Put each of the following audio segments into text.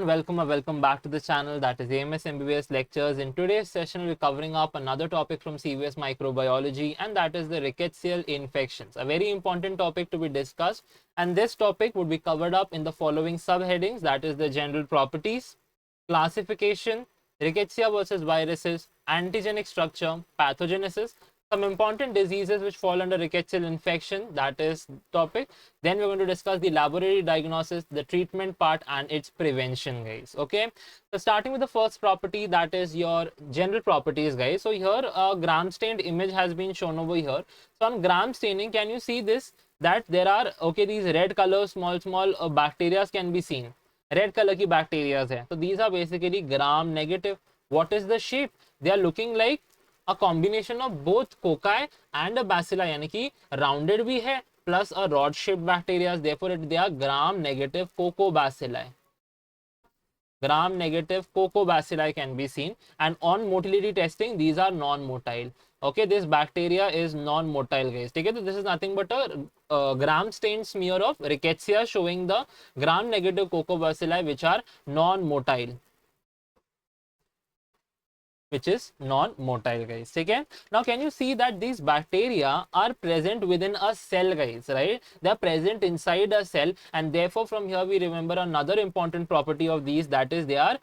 everyone, welcome back to the channel, that is AMS MBBS lectures. In today's session we're covering up another topic from CVS microbiology, and that is the rickettsial infections, a very important topic to be discussed. And this topic would be covered up in the following subheadings, that is the general properties, classification, rickettsia versus viruses, antigenic structure, pathogenesis, some important diseases which fall under rickettsial infection, that is topic. Then we're going to discuss the laboratory diagnosis, the treatment part, and its prevention, guys. Okay, so starting with the first property, that is your general properties, guys. So here a gram stained image has been shown over here. So on gram staining, can you see this, that there are these red color small bacteria can be seen. Red color की bacteria है. So these are basically gram negative. What is the shape? They are looking like a combination of both cocci and a bacilli, यानी कि rounded भी है plus a rod shaped bacteria, therefore they are gram negative cocobacilli. Gram negative cocobacilli can be seen, and on motility testing these are non-motile. Okay, this bacteria is non-motile, guys. Okay, so this is nothing but a gram stained smear of rickettsia showing the gram negative cocobacilli which are non-motile, which is non-motile, guys. Okay, now can you see that these bacteria are present within a cell, guys, right? They are present inside a cell, and therefore from here we remember another important property of these, that is they are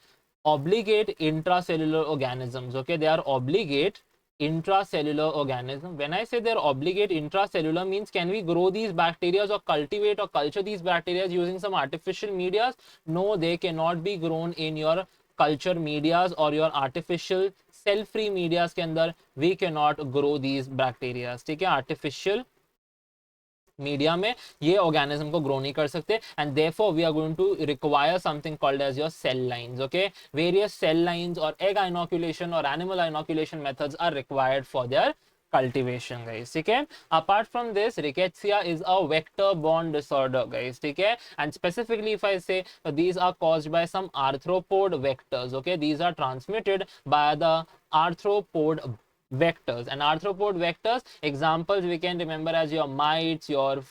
obligate intracellular organisms. Okay, they are obligate intracellular organism. When I say they're obligate intracellular, means can we grow these bacteria or cultivate or culture these bacteria using some artificial medias? No, they cannot be grown in your culture medias or your artificial cell free medias के अंदर we cannot grow these bacteria. ठीक है, artificial media में ये organism को grow नहीं कर सकते, and therefore we are going to require something called as your cell lines. Okay, various cell lines और एग इनोकुलेशन और animal inoculation methods are required for their cultivation, guys. Okay, apart from this, rickettsia is a vector borne disorder, guys. Okay, and specifically if I say these are caused by some arthropod vectors. Okay, these are transmitted by the arthropod vectors, and arthropod vectors examples we can remember as your mites, your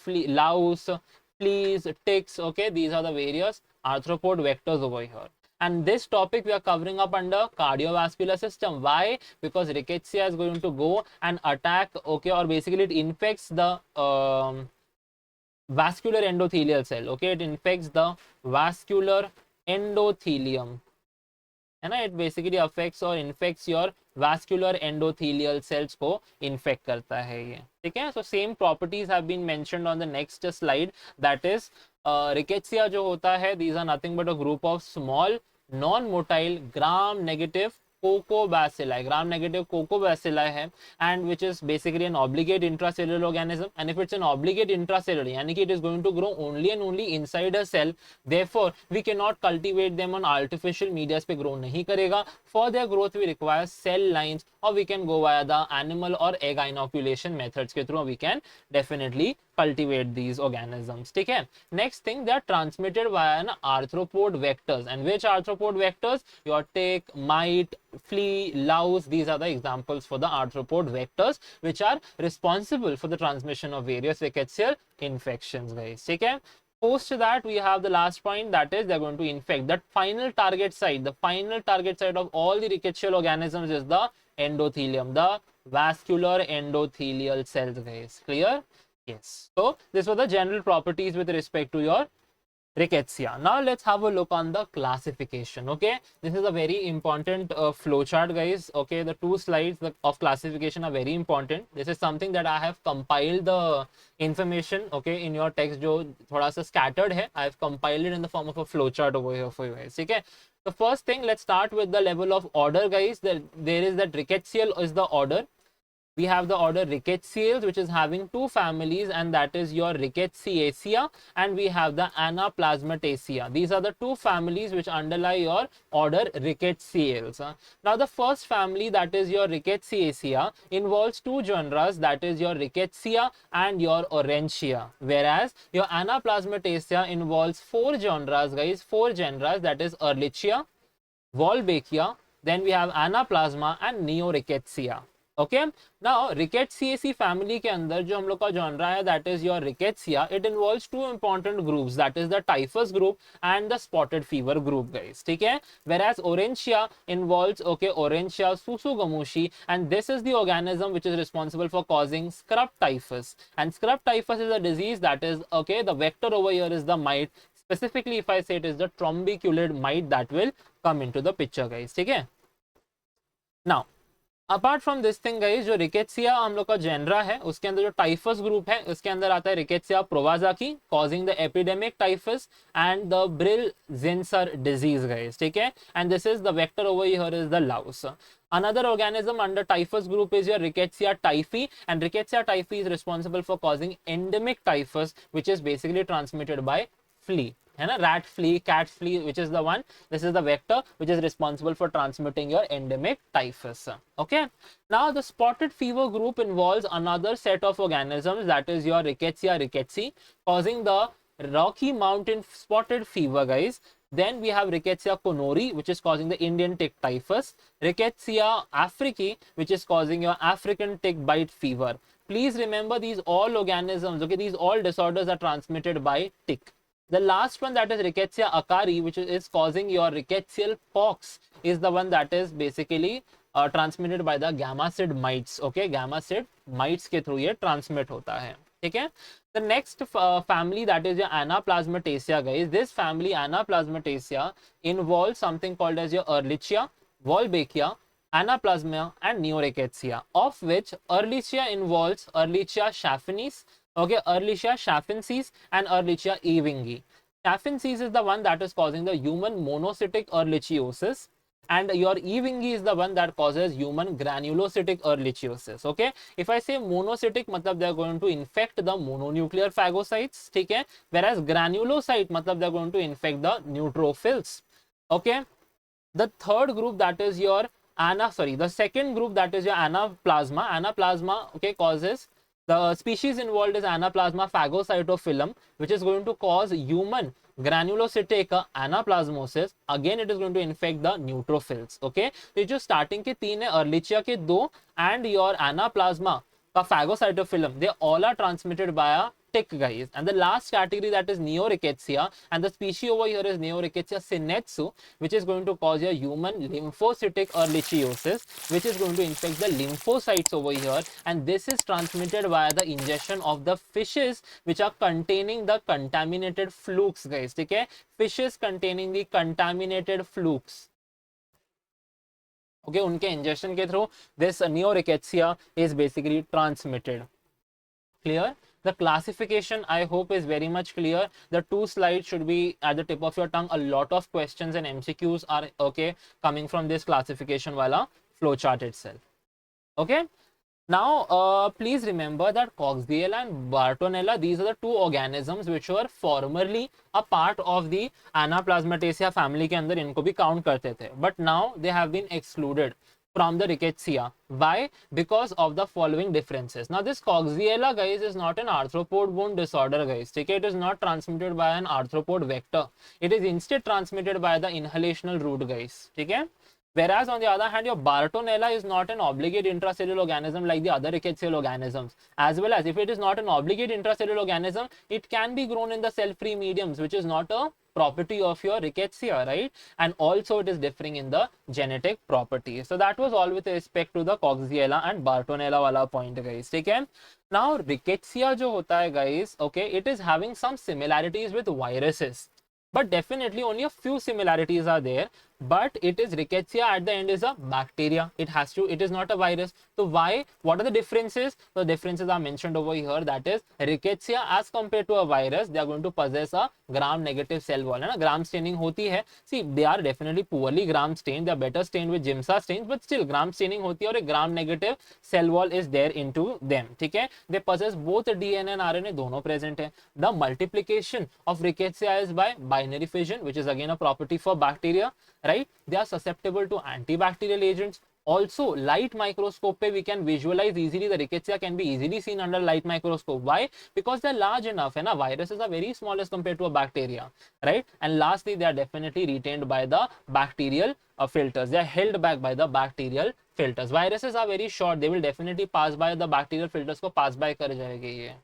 louse, fleas, ticks. Okay, these are the various arthropod vectors over here. And this topic we are covering up under cardiovascular system. Why? Because rickettsia is going to go and attack, okay, or basically it infects the vascular endothelial cell. Okay, it infects the vascular endothelium, and it basically affects or infects your vascular endothelial cells को infect करता है ये. ठीक है, so same properties have been mentioned on the next slide, that is rickettsia जो होता है, these are nothing but a group of small non-motile gram negative cocobacilli. Gram negative cocobacilli है, and which is basically an obligate intracellular organism. And if it's an obligate intracellular, यानी कि it is going to grow only and only inside a cell, therefore we cannot cultivate them on artificial medias पे grow नहीं करेगा. For their growth we require cell lines, or we can go via the animal or egg inoculation methods के through we can definitely cultivate these organisms. ठीक है, next thing, they are transmitted via an arthropod vectors. And which arthropod vectors? Your tick, mite, flea, louse, these are the examples for the arthropod vectors which are responsible for the transmission of various rickettsial infections, guys. ठीक है, post that we have the last point, that is they're going to infect. That final target site, the final target site of all the rickettsial organisms is the endothelium, the vascular endothelial cells, guys. Clear? Yes. So this were the general properties with respect to your rickettsia. Now let's have a look on the classification. Okay, this is a very important flowchart, guys. Okay, the two slides of classification are very important. This is something that I have compiled the information, okay, in your text जो थोड़ा सा scattered है. I have compiled it in the form of a flowchart over here for you guys. Okay, the first thing, let's start with the level of order, guys. There is that rickettsial is the order. We have the order Rickettsiales, which is having two families, and that is your Rickettsiacea, and we have the Anaplasmatacea. These are the two families which underlie your order Rickettssiales. Now the first family, that is your Rickettsiacea, involves two genres, that is your Rickettsia and your Aurantia, whereas your Anaplasmatacea involves four genres, guys, four genres, that is Ehrlichia, Wolbachia, then we have Anaplasma and Neoricketsia. Okay, now Rickettsiaceae family के अंदर जो हम लोग का genera है that is your Rickettsia. It involves two important groups that is the typhus group and the spotted fever group guys. ठीक है, whereas orentia involves okay orentia susugumushi, and this is the organism which is responsible for causing scrub typhus. And scrub typhus is a disease that is okay, the vector over here is the mite. Specifically if I say it is the trombiculid mite that will come into the picture guys. ठीक है, now apart from this thing guys, जो rickettsia हम लोग का genre है उसके अंदर जो टाइफस ग्रुप है उसके अंदर आता है Rickettsia prowazekii causing the epidemic typhus and the Brill Zinsser disease guys. ठीक है, and this is the vector over here is the louse. Another organism under typhus group is your Rickettsia typhi, and Rickettsia typhi is responsible for causing endemic typhus, which is basically transmitted by flea. है ना, rat flea, cat flea, which is the one, this is the vector which is responsible for transmitting your endemic typhus. Okay, now the spotted fever group involves another set of organisms that is your Rickettsia rickettsii causing the Rocky Mountain spotted fever guys. Then we have Rickettsia conori, which is causing the Indian tick typhus. Rickettsia africae, which is causing your African tick bite fever. Please remember these all organisms, okay, these all disorders are transmitted by tick. The last one that is Rickettsia acari, which is causing your rickettsial pox, is the one that is basically transmitted by the gammacid mites. Okay, gammacid mites के through ये transmit होता है. ठीक है, the next family that is your Anaplasmaticea guys. This family Anaplasmaticea involves something called as your Ehrlichia, Wolbachia, Anaplasma and Neoricketsia, of which Ehrlichia involves Ehrlichia schaffinis, okay, Ehrlichia schaffinensis and Ehrlichia ewingi. Schaffinensis is the one that is causing the human monocytic ehrlichiosis, and your ewingi is the one that causes human granulocytic ehrlichiosis. Okay, if I say monocytic matlab they are going to infect the mononuclear phagocytes. ठीक है, whereas granulocyte matlab they are going to infect the neutrophils. Okay, the third group that is your the second group that is your anaplasma okay, causes, the species involved is Anaplasma phagocytophyllum, which is going to cause human granulocytic anaplasmosis. Again it is going to infect the neutrophils. Okay, तो जो starting के तीन है, Ehrlichia के दो and your Anaplasma का phagocytophyllum, they all are transmitted by a tick guys. And the last category that is Neoricketsia, and the species over here is Neoricketsia senetsu, which is going to cause your human lymphocytic ehrlichiosis, which is going to infect the lymphocytes over here, and this is transmitted via the ingestion of the fishes which are containing the contaminated flukes guys. ठीक है, fishes containing the contaminated flukes. Okay, उनके ingestion के through this Neoricketsia is basically transmitted. Clear? The classification I hope is very much clear. The two slides should be at the tip of your tongue. A lot of questions and MCQs are okay coming from this classification wala flowchart itself. Okay, now please remember that Coxiella and Bartonella, these are the two organisms which were formerly a part of the Anaplasmaticea family के अंदर इनको भी count करते थे, but now they have been excluded from the Rickettsia. Why? Because of the following differences. Now this Coxiella guys is not an arthropod bone disorder guys. Okay, it is not transmitted by an arthropod vector. It is instead transmitted by the inhalational route guys. Okay, whereas on the other hand your Bartonella is not an obligate intracellular organism like the other rickettsial organisms, as well as if it is not an obligate intracellular organism, it can be grown in the cell-free mediums, which is not a property of your rickettsia, right? And also it is differing in the genetic property. So that was all with respect to the Coxiella and Bartonella wala point guys. ठीक है, now rickettsia जो होता है guys, okay, it is having some similarities with viruses, but definitely only a few similarities are there. But it is rickettsia at the end is a bacteria. It is not a virus. So why? What are the differences? The differences are mentioned over here. That is rickettsia as compared to a virus, they are going to possess a gram negative cell wall. है ना, gram staining होती है. See, they are definitely poorly gram stained. They are better stained with Giemsa stains, but still gram staining होती है और एक gram negative cell wall is there into them. ठीक है, they possess both DNA and RNA, दोनों present है. The multiplication of rickettsia is by binary fission, which is again a property for bacteria. Right, they are susceptible to antibacterial agents. Also light microscope pe we can visualize easily, the rickettsia can be easily seen under light microscope. Why? Because they are large enough, and viruses are very small as compared to a bacteria, right? And lastly, they are definitely retained by the bacterial filters. They are held back by the bacterial filters. Viruses are very short, they will definitely pass by the bacterial filters को pass by कर जाएंगे ये.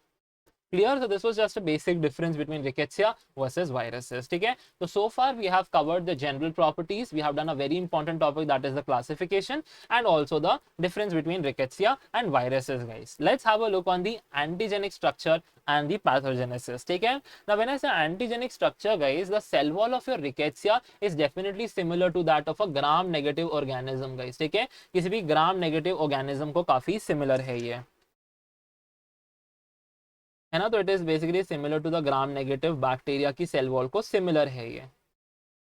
Clear? So this was just a basic difference between rickettsia versus viruses. Okay? So far we have covered the general properties. We have done a very important topic, that is the classification, and also the difference between rickettsia and viruses, guys. Let's have a look on the antigenic structure and the pathogenesis. Okay? Now when I say antigenic structure, guys, the cell wall of your rickettsia is definitely similar to that of a gram negative organism, guys. Okay? किसी भी gram negative organism को काफी similar है ये, है ना. तो it is basically similar to the Gram negative bacteria की सेल वॉल को सिमिलर है ये.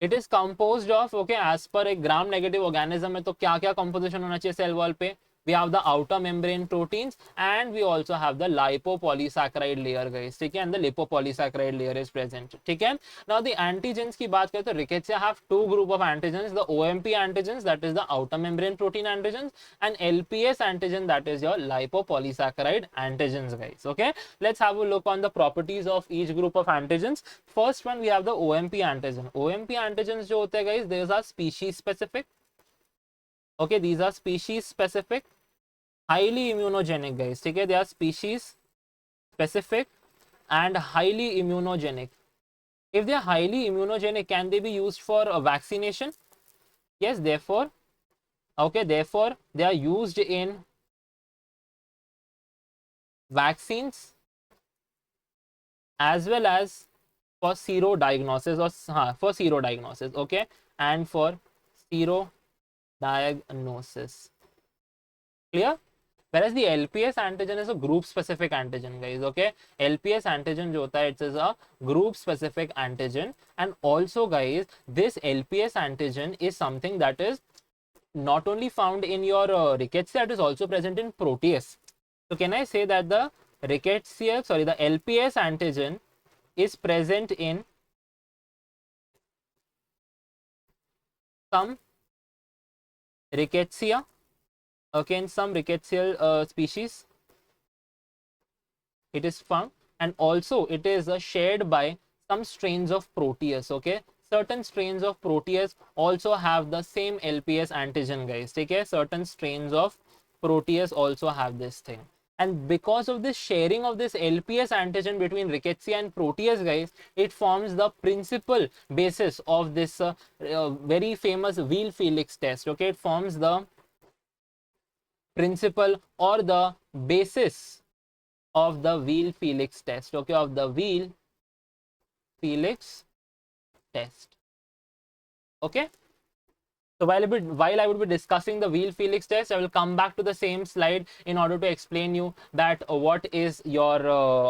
It is composed of, okay, as पर एक ग्राम नेगेटिव ऑर्गेनिज्म है तो क्या क्या कंपोजिशन होना चाहिए सेल वॉल पे. We have the outer membrane proteins and we also have the lipopolysaccharide layer, guys. ठीक है, and the lipopolysaccharide layer is present. ठीक है. Now the antigens की बात करें तो rickettsia have two group of antigens, the OMP antigens, that is the outer membrane protein antigens, and LPS antigen, that is your lipopolysaccharide antigens, guys. Okay, let's have a look on the properties of each group of antigens. First one we have the OMP antigen. OMP antigens जो होते हैं, guys, these are species specific. Okay, these are species specific, highly immunogenic, guys. Okay, they are species specific and highly immunogenic. If they are highly immunogenic, can they be used for vaccination? Yes, therefore, okay, therefore they are used in vaccines as well as for serodiagnosis, or for serodiagnosis, okay, and for serodiagnosis. Clear? Whereas the LPS antigen is a group specific antigen, guys. Okay, LPS antigen जो होता है, it is a group specific antigen, and also, guys, this LPS antigen is something that is not only found in your rickettsia, it is also present in Proteus. So can I say that the the LPS antigen is present in some rickettsia, okay, in some rickettsial species it is found, and also it is shared by some strains of Proteus. Okay, certain strains of Proteus also have the same LPS antigen, guys. Okay, certain strains of Proteus also have this thing, and because of this sharing of this LPS antigen between rickettsia and Proteus, guys, it forms the principal basis of this very famous Weil-Felix test. Okay, it forms the principle or the basis of the Weil-Felix test. Okay, of the Weil-Felix test. Okay, so while I would be discussing the Weil-Felix test, I will come back to the same slide in order to explain you that what is your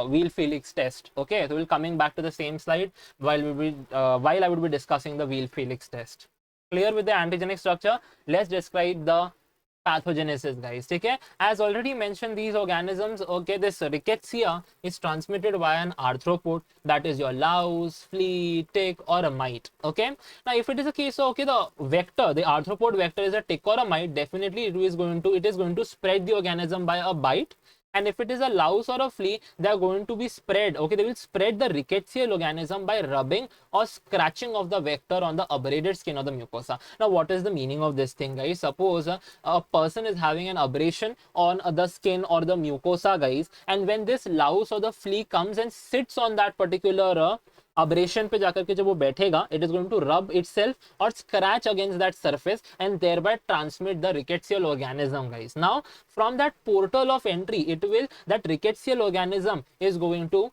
Weil-Felix test. Okay, so we'll coming back to the same slide while I would be discussing the Weil-Felix test. Clear with the antigenic structure? Let's describe the pathogenesis, guys. Okay, as already mentioned, these organisms, okay, this rickettsia is transmitted via an arthropod, that is your louse, flea, tick, or a mite. Okay, now if it is a case of, okay, the vector, the arthropod vector is a tick or a mite, definitely it is going to spread the organism by a bite. And if it is a louse or a flea, they are going to be spread, okay, they will spread the rickettsial organism by rubbing or scratching of the vector on the abraded skin of the mucosa. Now what is the meaning of this thing, guys? Suppose a person is having an abrasion on the skin or the mucosa, guys, and when this louse or the flea comes and sits on that particular abrasion पे जाकर के जब वो बैठेगा, it is going to rub itself or scratch against that surface and thereby transmit the rickettsial organism, guys. Now from that portal of entry, that rickettsial organism is going to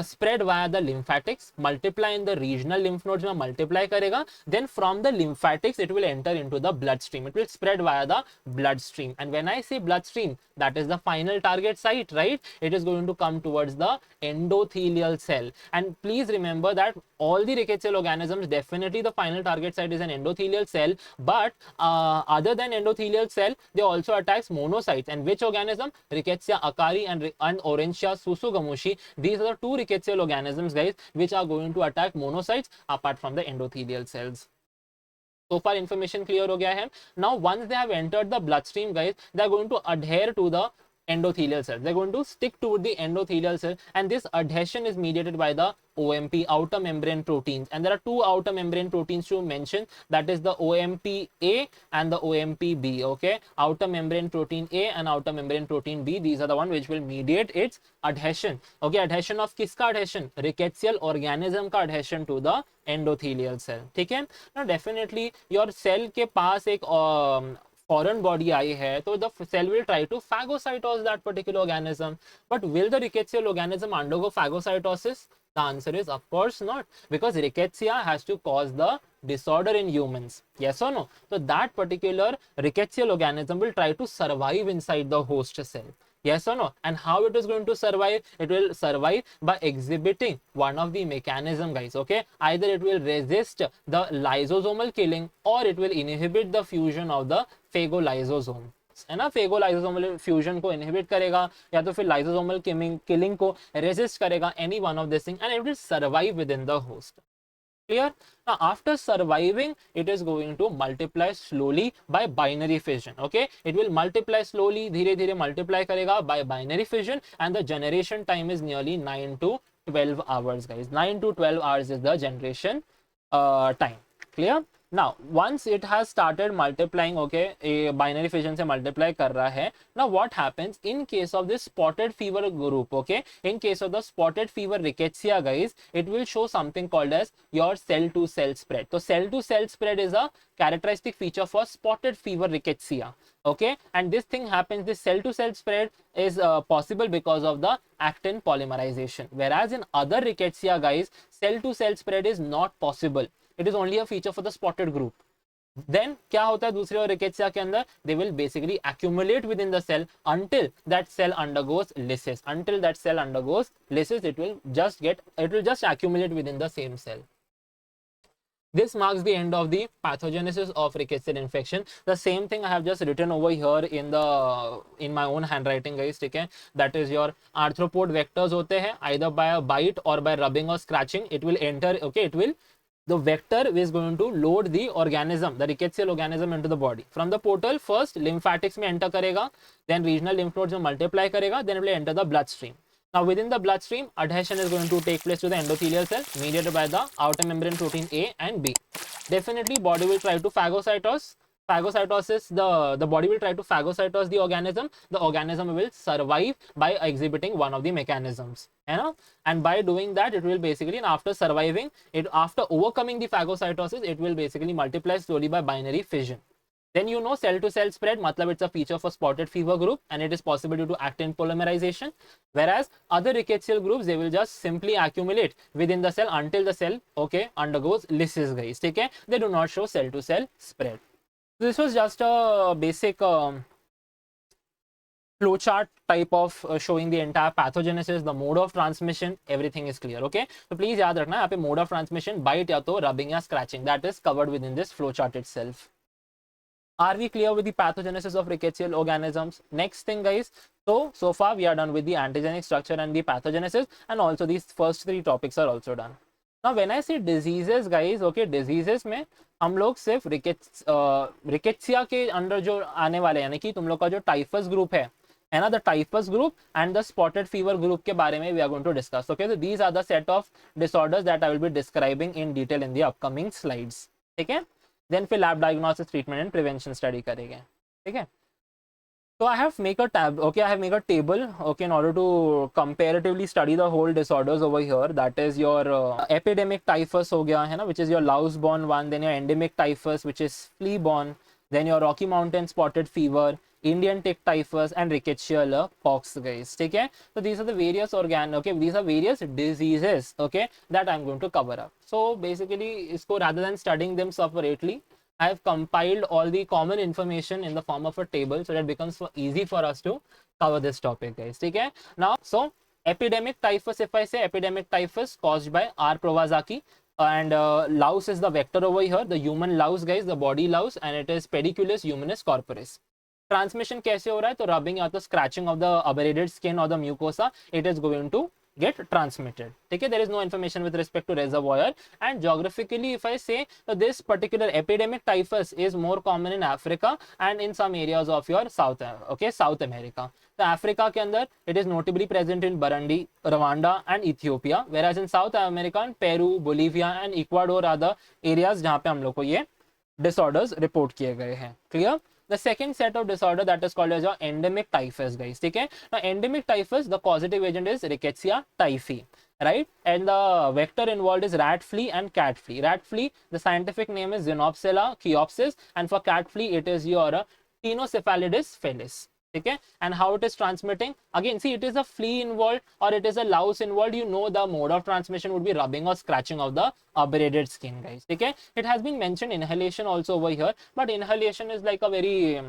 spread via the lymphatics, multiply in the regional lymph nodes में multiply करेगा, then from the lymphatics it will enter into the bloodstream. It will spread via the bloodstream, and when I say bloodstream, that is the final target site, right? It is going to come towards the endothelial cell. And please remember that all the rickettsial organisms, definitely the final target site is an endothelial cell, but other than endothelial cell, they also attacks monocytes. And which organism? Rickettsia acari and Orencia susugumushi. These are the two rickettsial organisms, guys, which are going to attack monocytes apart from the endothelial cells. So far information clear हो गया है. Now once they have entered the bloodstream, guys, they are going to adhere to the endothelial cells. They're going to stick to the endothelial cell, and this adhesion is mediated by the OMP, outer membrane proteins. And there are two outer membrane proteins to mention, that is the OMP-A and the OMP-B. Okay, outer membrane protein A and outer membrane protein B, these are the one which will mediate its adhesion. Okay, adhesion of किसका adhesion? Rickettsial organism का adhesion to the endothelial cell. ठीक है ना? Definitely your cell के पास एक foreign body आई है, तो the cell will try to phagocytose that particular organism. But will the rickettsial organism undergo phagocytosis? The answer is of course not, because rickettsia has to cause the disorder in humans. Yes or no? So that particular rickettsial organism will try to survive inside the host cell. Yes or no? And how it is going to survive? It will survive by exhibiting one of the mechanism, guys. Okay, either it will resist the lysosomal killing, or it will inhibit the fusion of the phagolysosome. है ना, फेगोलाइसोसोमल fusion को inhibit करेगा, या तो फिर lysosomal killing को resist करेगा, any one of this thing, and it will survive with in the host. Clear? Now, after surviving, it is going to multiply slowly by binary fission. Okay, it will multiply slowly, धीरे धीरे multiply करेगा by binary fission, and the generation time is nearly 9 to 12 hours, guys. 9 to 12 hours is the generation time. Clear? Now, once it has started multiplying, okay, a binary fission से multiply कर रहा है. Now, what happens in case of this spotted fever group? Okay, in case of the spotted fever rickettsia, guys, it will show something called as your cell-to-cell spread. So, cell-to-cell spread is a characteristic feature for spotted fever rickettsia. Okay, and this thing happens, this cell-to-cell spread is possible because of the actin polymerization. Whereas in other rickettsia, guys, cell-to-cell spread is not possible. It is only a feature for the spotted group. Then क्या होता है दूसरे rickettsia के अंदर? They will basically accumulate within the cell until that cell undergoes lysis. Until that cell undergoes lysis, it will just accumulate within the same cell. This marks the end of the pathogenesis of rickettsial infection. The same thing I have just written over here in my own handwriting, guys. ठीक है? That is your arthropod vectors होते हैं, either by a bite or by rubbing or scratching. It will enter. Okay, the vector is going to load the organism, the rickettsial organism, into the body. From the portal, first lymphatics में enter करेगा, then regional lymph nodes में multiply करेगा, then it will enter the bloodstream. Now within the bloodstream, adhesion is going to take place to the endothelial cell, mediated by the outer membrane protein A and B. Definitely, body will try to phagocytose. The body will try to phagocytose the organism. The organism will survive by exhibiting one of the mechanisms, you know, and by doing that, it will basically, after surviving it, after overcoming the phagocytosis, it will basically multiply slowly by binary fission. Then you know, cell to cell spread, matlab it's a feature for spotted fever group, and it is possible due to actin polymerization. Whereas other rickettsial groups, they will just simply accumulate within the cell until the cell, okay, undergoes lysis, guys. Okay, they do not show cell to cell spread. This was just a basic flowchart type of showing the entire pathogenesis, the mode of transmission, everything is clear. Okay, so please याद रखना यहाँ पे mode of transmission, bite या तो rubbing या scratching, that is covered within this flowchart itself. Are we clear with the pathogenesis of rickettsial organisms? Next thing, guys, so far we are done with the antigenic structure and the pathogenesis, and also these first three topics are also done. Now when I say diseases, guys, okay, diseases में हम लोग सिर्फ rickettsia के under जो आने वाले, यानी कि तुम लोग का जो टाइफस ग्रुप है ना, the typhus group and the spotted fever group के बारे में we are going to discuss. Okay, so these are the set of disorders that I will be describing in detail in the upcoming slides. ठीक है, then फिर lab diagnosis, treatment and prevention study करेंगे. ठीक है, so I have make a tab, okay, I have make a table, okay, in order to comparatively study the whole disorders over here. That is your epidemic typhus हो गया है ना, which is your louse borne one, then your endemic typhus, which is flea borne, then your Rocky Mountain spotted fever, Indian tick typhus, and rickettsial pox, guys. ठीक है, so these are the various these are various diseases, okay, that I'm going to cover up. So basically इसको rather than studying them separately, I have compiled all the common information in the form of a table, so that it becomes easy for us to cover this topic, guys. Okay, now, so epidemic typhus, if I say epidemic typhus caused by R. Prowazaki, and louse is the vector over here, the human louse, guys, the body louse, and it is Pediculus humanus corporis. Transmission कैसे हो रहा है? तो rubbing or the scratching of the aberrated skin or the mucosa, it is going to get transmitted. Okay, there is no information with respect to reservoir. And geographically, if I say this particular epidemic typhus is more common in Africa and in some areas of your South America. The Africa के अंदर it is notably present in Burundi, Rwanda and Ethiopia, whereas in South America, Peru, Bolivia and Ecuador are the areas जहाँ पे हम लोग को ये disorders report किए गए हैं. Clear? The second set of disorder that is called as your endemic typhus, guys. Okay? Now, endemic typhus, the causative agent is Rickettsia typhi, right? And the vector involved is rat flea and cat flea. Rat flea, the scientific name is Xenopsella chiopsis, and for cat flea, it is your Tinocephalidis felis. Okay, and how it is transmitting, again, see, it is a flea involved or it is a louse involved, you know the mode of transmission would be rubbing or scratching of the abraded skin, guys. Okay, it has been mentioned inhalation also over here, but inhalation is like a very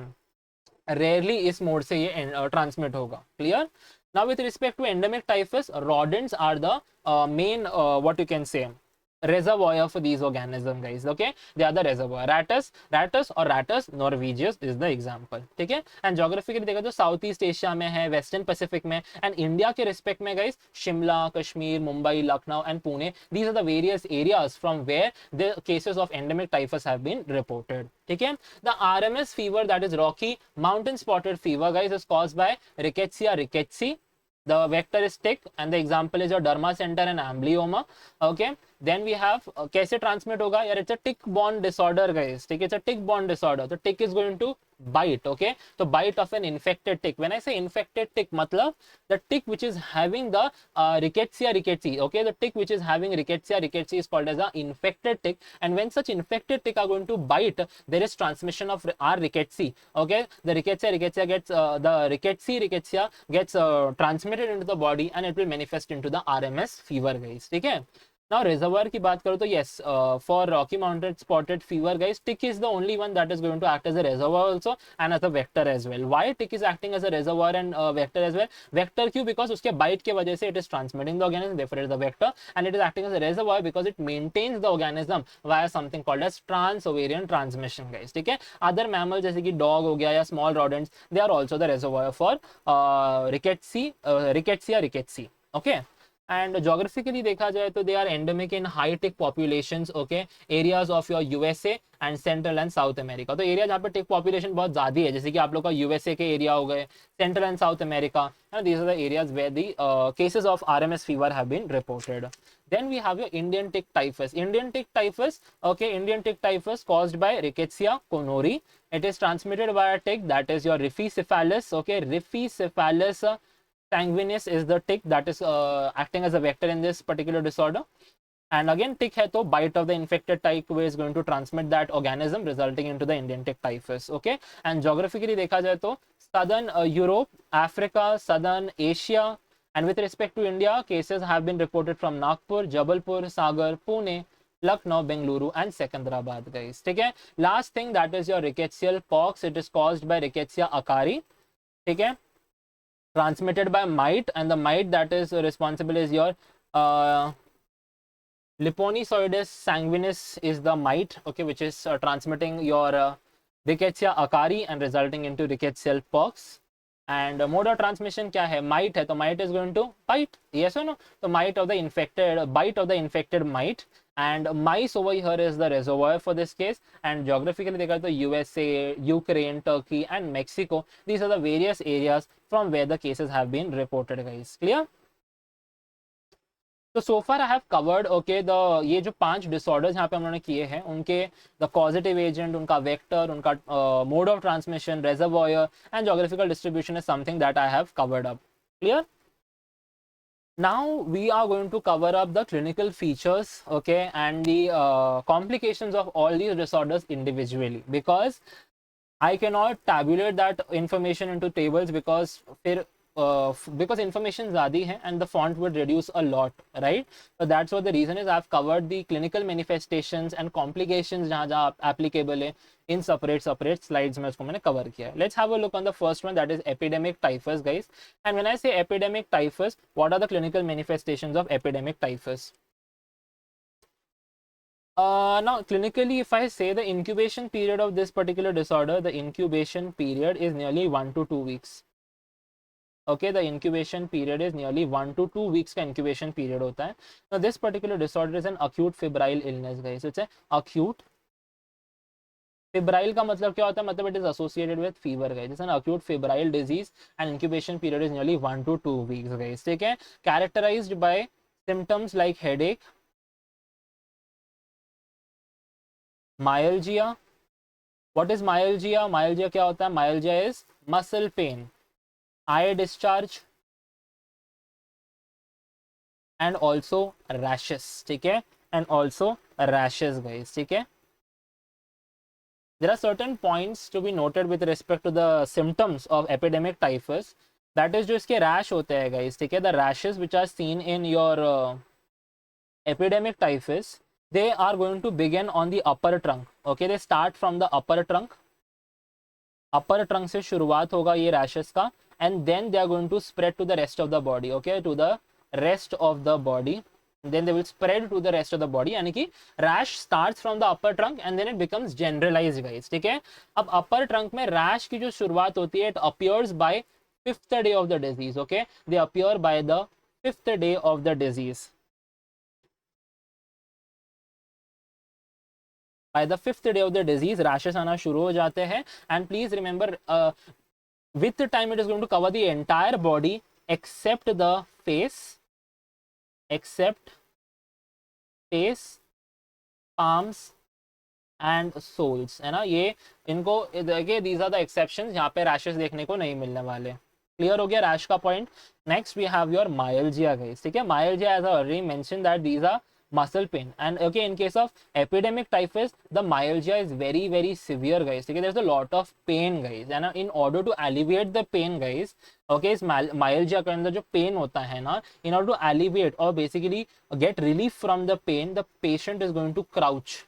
rarely इस mode से ये transmit होगा. Clear? Now with respect to endemic typhus, rodents are the main what you can say reservoir for these organisms, guys. Okay, they are the reservoir. Rattus or Rattus norvegius is the example. ठीक है, and geographically देखा तो south east Asia में है, western Pacific में, and India के respect में, guys, Shimla, Kashmir, Mumbai, Lucknow and Pune, these are the various areas from where the cases of endemic typhus have been reported. ठीक है, the RMS fever, that is Rocky Mountain spotted fever, guys, is caused by Rickettsia rickettsii. The vector is tick and the example is your derma center and amblyoma. Okay, then we have कैसे transmit होगा यार, it's a tick borne disorder, guys. ठीक है, it's a tick borne disorder. The tick is going to bite. Okay, so bite of an infected tick. When I say infected tick, मतलब the tick which is having the Rickettsia rickettsii. Okay, the tick which is having Rickettsia rickettsii is called as a infected tick, and when such infected tick are going to bite, there is transmission of R rickettsii. Okay, the Rickettsia gets the Rickettsia gets transmitted into the body and it will manifest into the RMS fever, guys. ठीक है. Now reservoir की बात करो तो yes, for Rocky Mountain spotted fever, guys, tick is the only one that is going to act as a reservoir also and as a vector as well. Why tick is acting as a reservoir and vector as well? Vector क्यों? Because उसके bite के वजह से it is transmitting the organism, therefore it is the vector, and it is acting as a reservoir because it maintains the organism via something called as trans-ovarian transmission, guys. ठीक है, other mammals जैसे कि dog हो गया या small rodents, they are also the reservoir for Rickettsia rickettsii. Okay. And geographically देखा जाए तो they are endemic in high tick populations, okay, areas of your USA and Central and South America. तो area जहाँ पे टिक population बहुत ज़्यादा है, जैसे कि आप लोग का यूएसए के एरिया हो गए, central and south America, these are the areas where the cases of RMS fever have been reported. Then we have your Indian tick typhus. Indian tick typhus, okay, Indian tick typhus caused by Rickettsia conuri. It is transmitted by a tick that is your Rhiphicephalus, okay, Rhiphicephalus sanguinis is the tick that is acting as a vector in this particular disorder. And again, tick है तो bite of the infected tick is going to transmit that organism, resulting into the Indian tick typhus. Okay, and geographically देखा जाए तो southern Europe, Africa, southern Asia, and with respect to India, cases have been reported from Nagpur, Jabalpur, Sagar, Pune, Lucknow, Bengaluru and Secunderabad, guys. ठीक है, last thing that is your rickettsial pox. It is caused by Rickettsia acari. ठीक है, transmitted by mite, and the mite that is responsible is your Leponisoides sanguinis is the mite, okay, which is transmitting your Rickettsia acari and resulting into rickettsial pox. And mode of transmission क्या है? Mite है तो mite is going to bite, yes or no? So mite of the infected, bite of the infected mite, and mice over here is the reservoir for this case. And geographically देखा तो USA, Ukraine, Turkey and Mexico, these are the various areas from where the cases have been reported, guys. Clear? तो so far I have covered, okay, the ये जो 5 disorders यहाँ पे हम लोगों ने किए हैं, उनके the causative agent, उनका vector, उनका mode of transmission, reservoir and geographical distribution is something that I have covered up. Clear? Now we are going to cover up the clinical features, okay, and the complications of all these disorders individually, because I cannot tabulate that information into tables because फिर because information ज़्यादा है and the font would reduce a lot, right? So that's what the reason is. I've covered the clinical manifestations and complications जहाँ जहाँ applicable है in separate slides में उसको मैंने cover किया है. Let's have a look on the first one, that is epidemic typhus, guys. And when I say epidemic typhus, what are the clinical manifestations of epidemic typhus? Now clinically, if I say the incubation period of this particular disorder, the incubation period is nearly 1 to 2 weeks. Okay, the incubation period is nearly 1 to 2 weeks का incubation period होता है. Now this particular disorder is an acute febrile illness guys. It's a acute. Febrile का मतलब क्या होता है? मतलब it is associated with fever guys. It's an acute febrile disease and incubation period is nearly 1 to 2 weeks guys. ठीक है? Characterized by symptoms like headache, myalgia. What is myalgia? Myalgia क्या होता है? Myalgia is muscle pain, eye discharge and also rashes. ठीक है? And also rashes guys. ठीक है? There are certain points to be noted with respect to the symptoms of epidemic typhus. That is जो इसके rash होते हैं guys. ठीक है? The rashes which are seen in your epidemic typhus, they are going to begin on the upper trunk. Okay, they start from the upper trunk. Upper trunk से शुरुआत होगा ये rashes का, and then they are going to spread to the rest of the body. Okay, to the rest of the body. Then they will spread to the rest of the body. यानी कि rash starts from the upper trunk and then it becomes generalized guys. ठीक है? अब upper trunk में rash की जो शुरुआत होती है, it appears by 5th day of the disease. Okay, they appear by the 5th day of the disease. By the 5th day of the disease, rashes आना शुरू हो जाते हैं. And please remember, with the time it is going to cover the entire body except the face, palms and soles. है ना? ये इनको देखिए, these are the exceptions. यहाँ पे rashes देखने को नहीं मिलने वाले. क्लियर हो गया रैश का point. Next we have your myalgia guys. ठीक है? Myalgia as I already mention that these are muscle pain, and okay, in case of epidemic typhus the myalgia is very very severe guys. Okay, there's a lot of pain guys, and in order to alleviate the pain guys, okay, इस myalgia के अंदर जो pain होता है ना, in order to alleviate or basically get relief from the pain, the patient is going to crouch.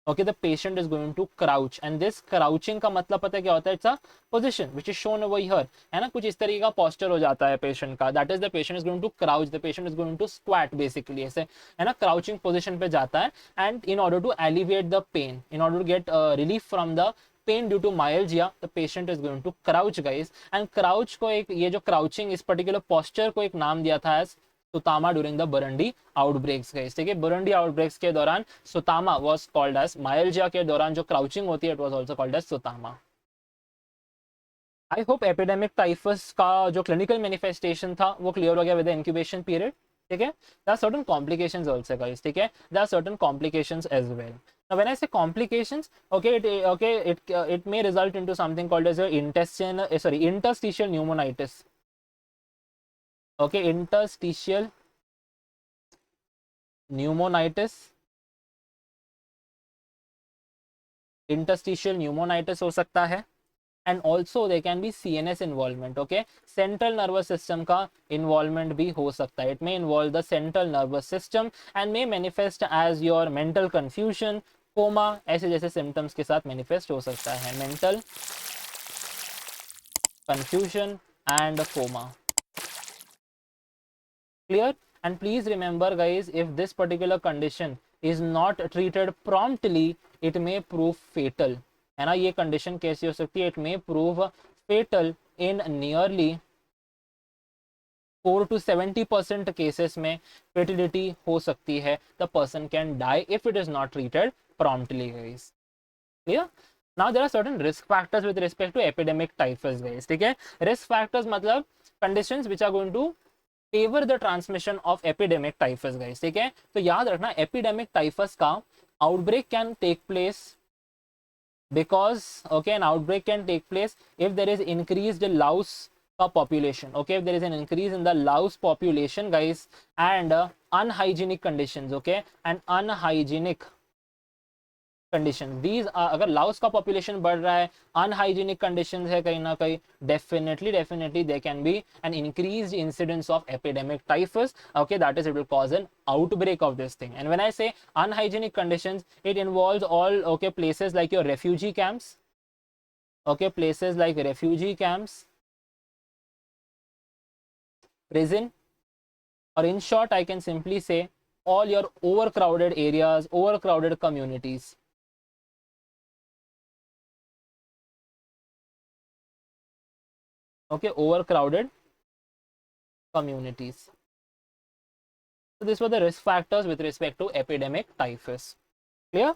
Okay, the patient is going to crouch, and this crouching का मतलब पता है क्या होता है? It's a position which is shown over here. है ना? कुछ इस तरीके का posture हो जाता है patient का. That is the patient is going to crouch. The patient is going to squat basically. ऐसे है ना? Crouching position पे जाता है, and in order to alleviate the pain, in order to get relief from the pain due to myalgia, the patient is going to crouch guys. And crouch को एक ये जो crouching इस particular posture को एक नाम दिया था as sutama during the Burundi outbreaks guys. ठीक है? बुरुंडी आउटब्रेक्स के दौरान sutama was called as. Myalgia के दौरान जो क्राउचिंग होती है, it was also called as sutama. I hope epidemic typhus का जो क्लिनिकल मैनिफेस्टेशन था वो क्लियर हो गया विद द इंक्यूबेशन पीरियड. ठीक है? There are certain complications also guys. ठीक है? There are certain complications as well. Now when I say complications, okay, it may result into something called as a interstitial pneumonitis. Okay, interstitial pneumonitis. Interstitial pneumonitis हो सकता है. And also there can be CNS involvement. Okay, central nervous system का involvement भी हो सकता है. It may involve the central nervous system and may manifest as your mental confusion, coma, ऐसे जैसे symptoms के साथ manifest हो सकता है. Mental confusion and coma. Clear? And please remember guys, if this particular condition is not treated promptly, it may prove fatal. है ना? ये कंडीशन कैसी हो सकती है? It may prove fatal in nearly 4 to 70% cases में फेटिलिटी हो सकती है. The person can die if it is not treated promptly guys. Clear? Now there are certain risk factors with respect to epidemic typhus guys. ठीक है? Risk factors मतलब conditions which are going to favour the transmission of epidemic typhus guys. ठीक है? तो याद रखना, epidemic typhus का outbreak can take place because okay, an outbreak can take place if there is increased louse population. Okay, if there is an increase in the louse population guys, and unhygienic conditions. Okay, and unhygienic conditions, these are, अगर Laue's का population बढ़ रहा है, unhygienic condition है कहीं ना कहीं, definitely there can be an increased incidence of epidemic typhus. Okay, that is, it will cause an outbreak of this thing. And when I say unhygienic conditions, it involves all, okay, places like your refugee camps. Okay, places like refugee camps, prison, or in short I can simply say all your overcrowded areas, overcrowded communities. Okay, overcrowded communities. So these were the risk factors with respect to epidemic typhus. Clear?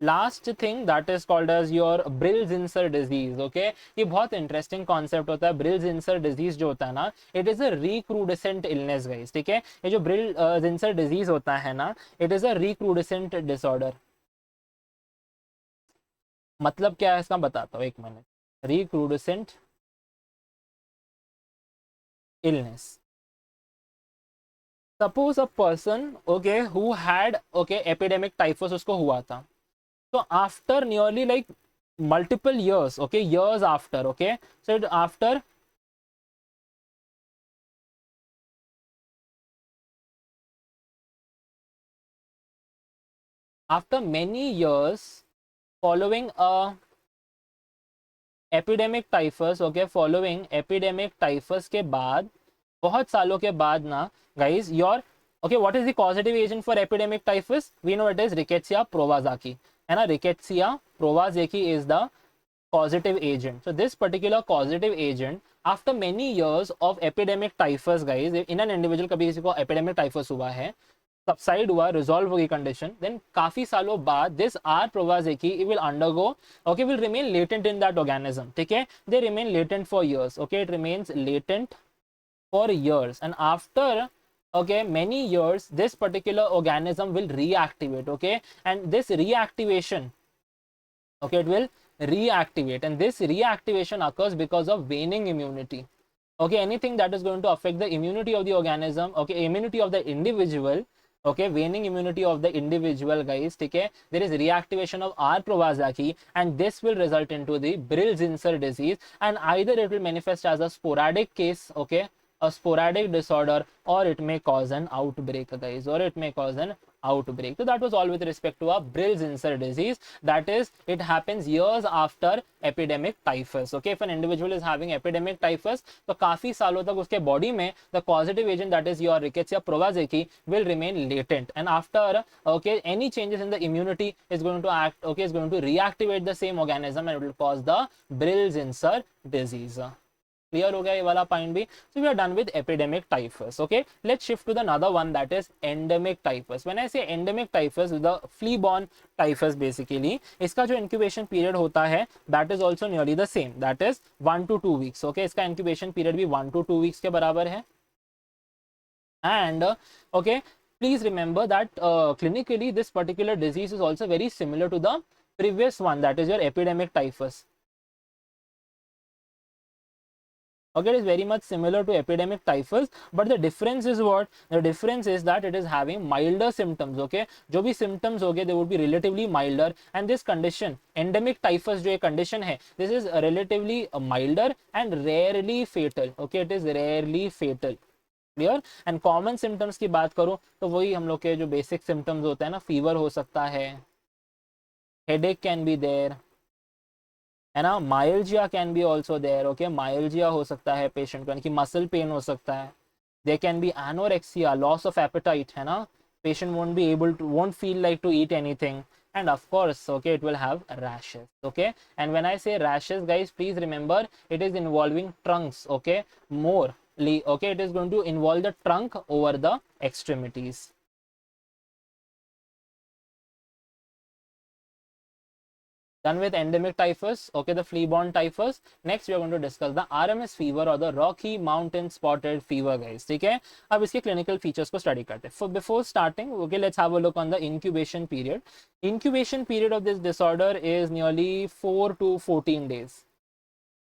Last thing that is called as your Brill Zinsser disease. Okay, ये बहुत interesting concept होता है. ब्रिल-जिंसर disease जो होता है ना, it is a recrudescent illness guys. ठीक है, ये जो ब्रिल-जिंसर डिजीज होता है ना, it is a recrudescent disorder. मतलब क्या है इसका बताता हूँ, एक minute. Recrudescent illness. Suppose a person okay who had okay epidemic typhus उसको हुआ था. So after nearly like multiple years, okay, years after, okay, so after many years following a epidemic typhus, okay, following epidemic typhus के बाद बहुत सालों के बाद ना guys, your okay, what is the causative agent for epidemic typhus? We know it is Rickettsia prowazaki, है ना. Rickettsia prowazaki is the causative agent. So this particular causative agent after many years of epidemic typhus guys, in an individual कभी किसी को epidemic typhus हुआ है, subside हुआ, resolve होगी condition, then काफी सालों बाद this R prowazekii will undergo okay will remain latent in that organism. ठीक है, they remain latent for years. Okay, it remains latent for years and after okay many years this particular organism will reactivate. Okay, and this reactivation, okay, it will reactivate, and this reactivation occurs because of waning immunity. Okay, anything that is going to affect the immunity of the organism, okay, immunity of the individual, okay, waning immunity of the individual guys. Okay, there is reactivation of R prowazaki and this will result into the Brill-Zinsser disease, and either it will manifest as a sporadic case, okay, a sporadic disorder, or it may cause an outbreak guys, or it may cause an outbreak. So that was all with respect to a Brill-Zinsser disease. That is, it happens years after epidemic typhus. Okay, if an individual is having epidemic typhus, तो काफी सालों तक उसके body में the causative agent, that is your Rickettsia prowazaki, will remain latent, and after okay any changes in the immunity is going to act, okay, is going to reactivate the same organism and it will cause the Brill-Zinsser disease. Clear हो गया ये वाला point भी. So we are done with epidemic typhus. Okay, let's shift to the another one, that is endemic typhus. When I say endemic typhus, the flea-borne typhus basically, इसका जो incubation period होता है that is also nearly the same, that is 1 to 2 weeks. Okay, इसका incubation period भी 1 to 2 weeks के बराबर है. And okay, please remember that clinically this particular disease is also very similar to the previous one, that is your epidemic typhus. Okay, it is very much similar to epidemic typhus, but the difference is what? The difference is that it is having milder symptoms. Okay, जो भी symptoms होंगे they would be relatively milder, and this condition endemic typhus जो ये condition है, this is relatively milder and rarely fatal. Okay, it is rarely fatal. Clear? And common symptoms की बात करूं तो वही हम लोग के जो basic symptoms होते हैं ना, fever हो सकता है, headache can be there, है ना, myalgia can be also there. Okay, myalgia हो सकता है पेशेंट को, यानी कि मसल पेन हो सकता है. They can be anorexia, loss of appetite, है ना, patient won't be able to, won't feel like to eat anything, and of course okay it will have rashes. Okay, and when I say rashes guys, please remember it is involving trunks. Okay, morely, okay, it is going to involve the trunk over the extremities. Done with endemic typhus, okay, the flea-borne typhus. Next we are going to discuss the RMS fever or the Rocky Mountain Spotted Fever guys. ठीक है, अब इसके clinical features को study करते हैं. Before starting, okay, let's have a look on the incubation period. Incubation period of this disorder is nearly 4 to 14 days.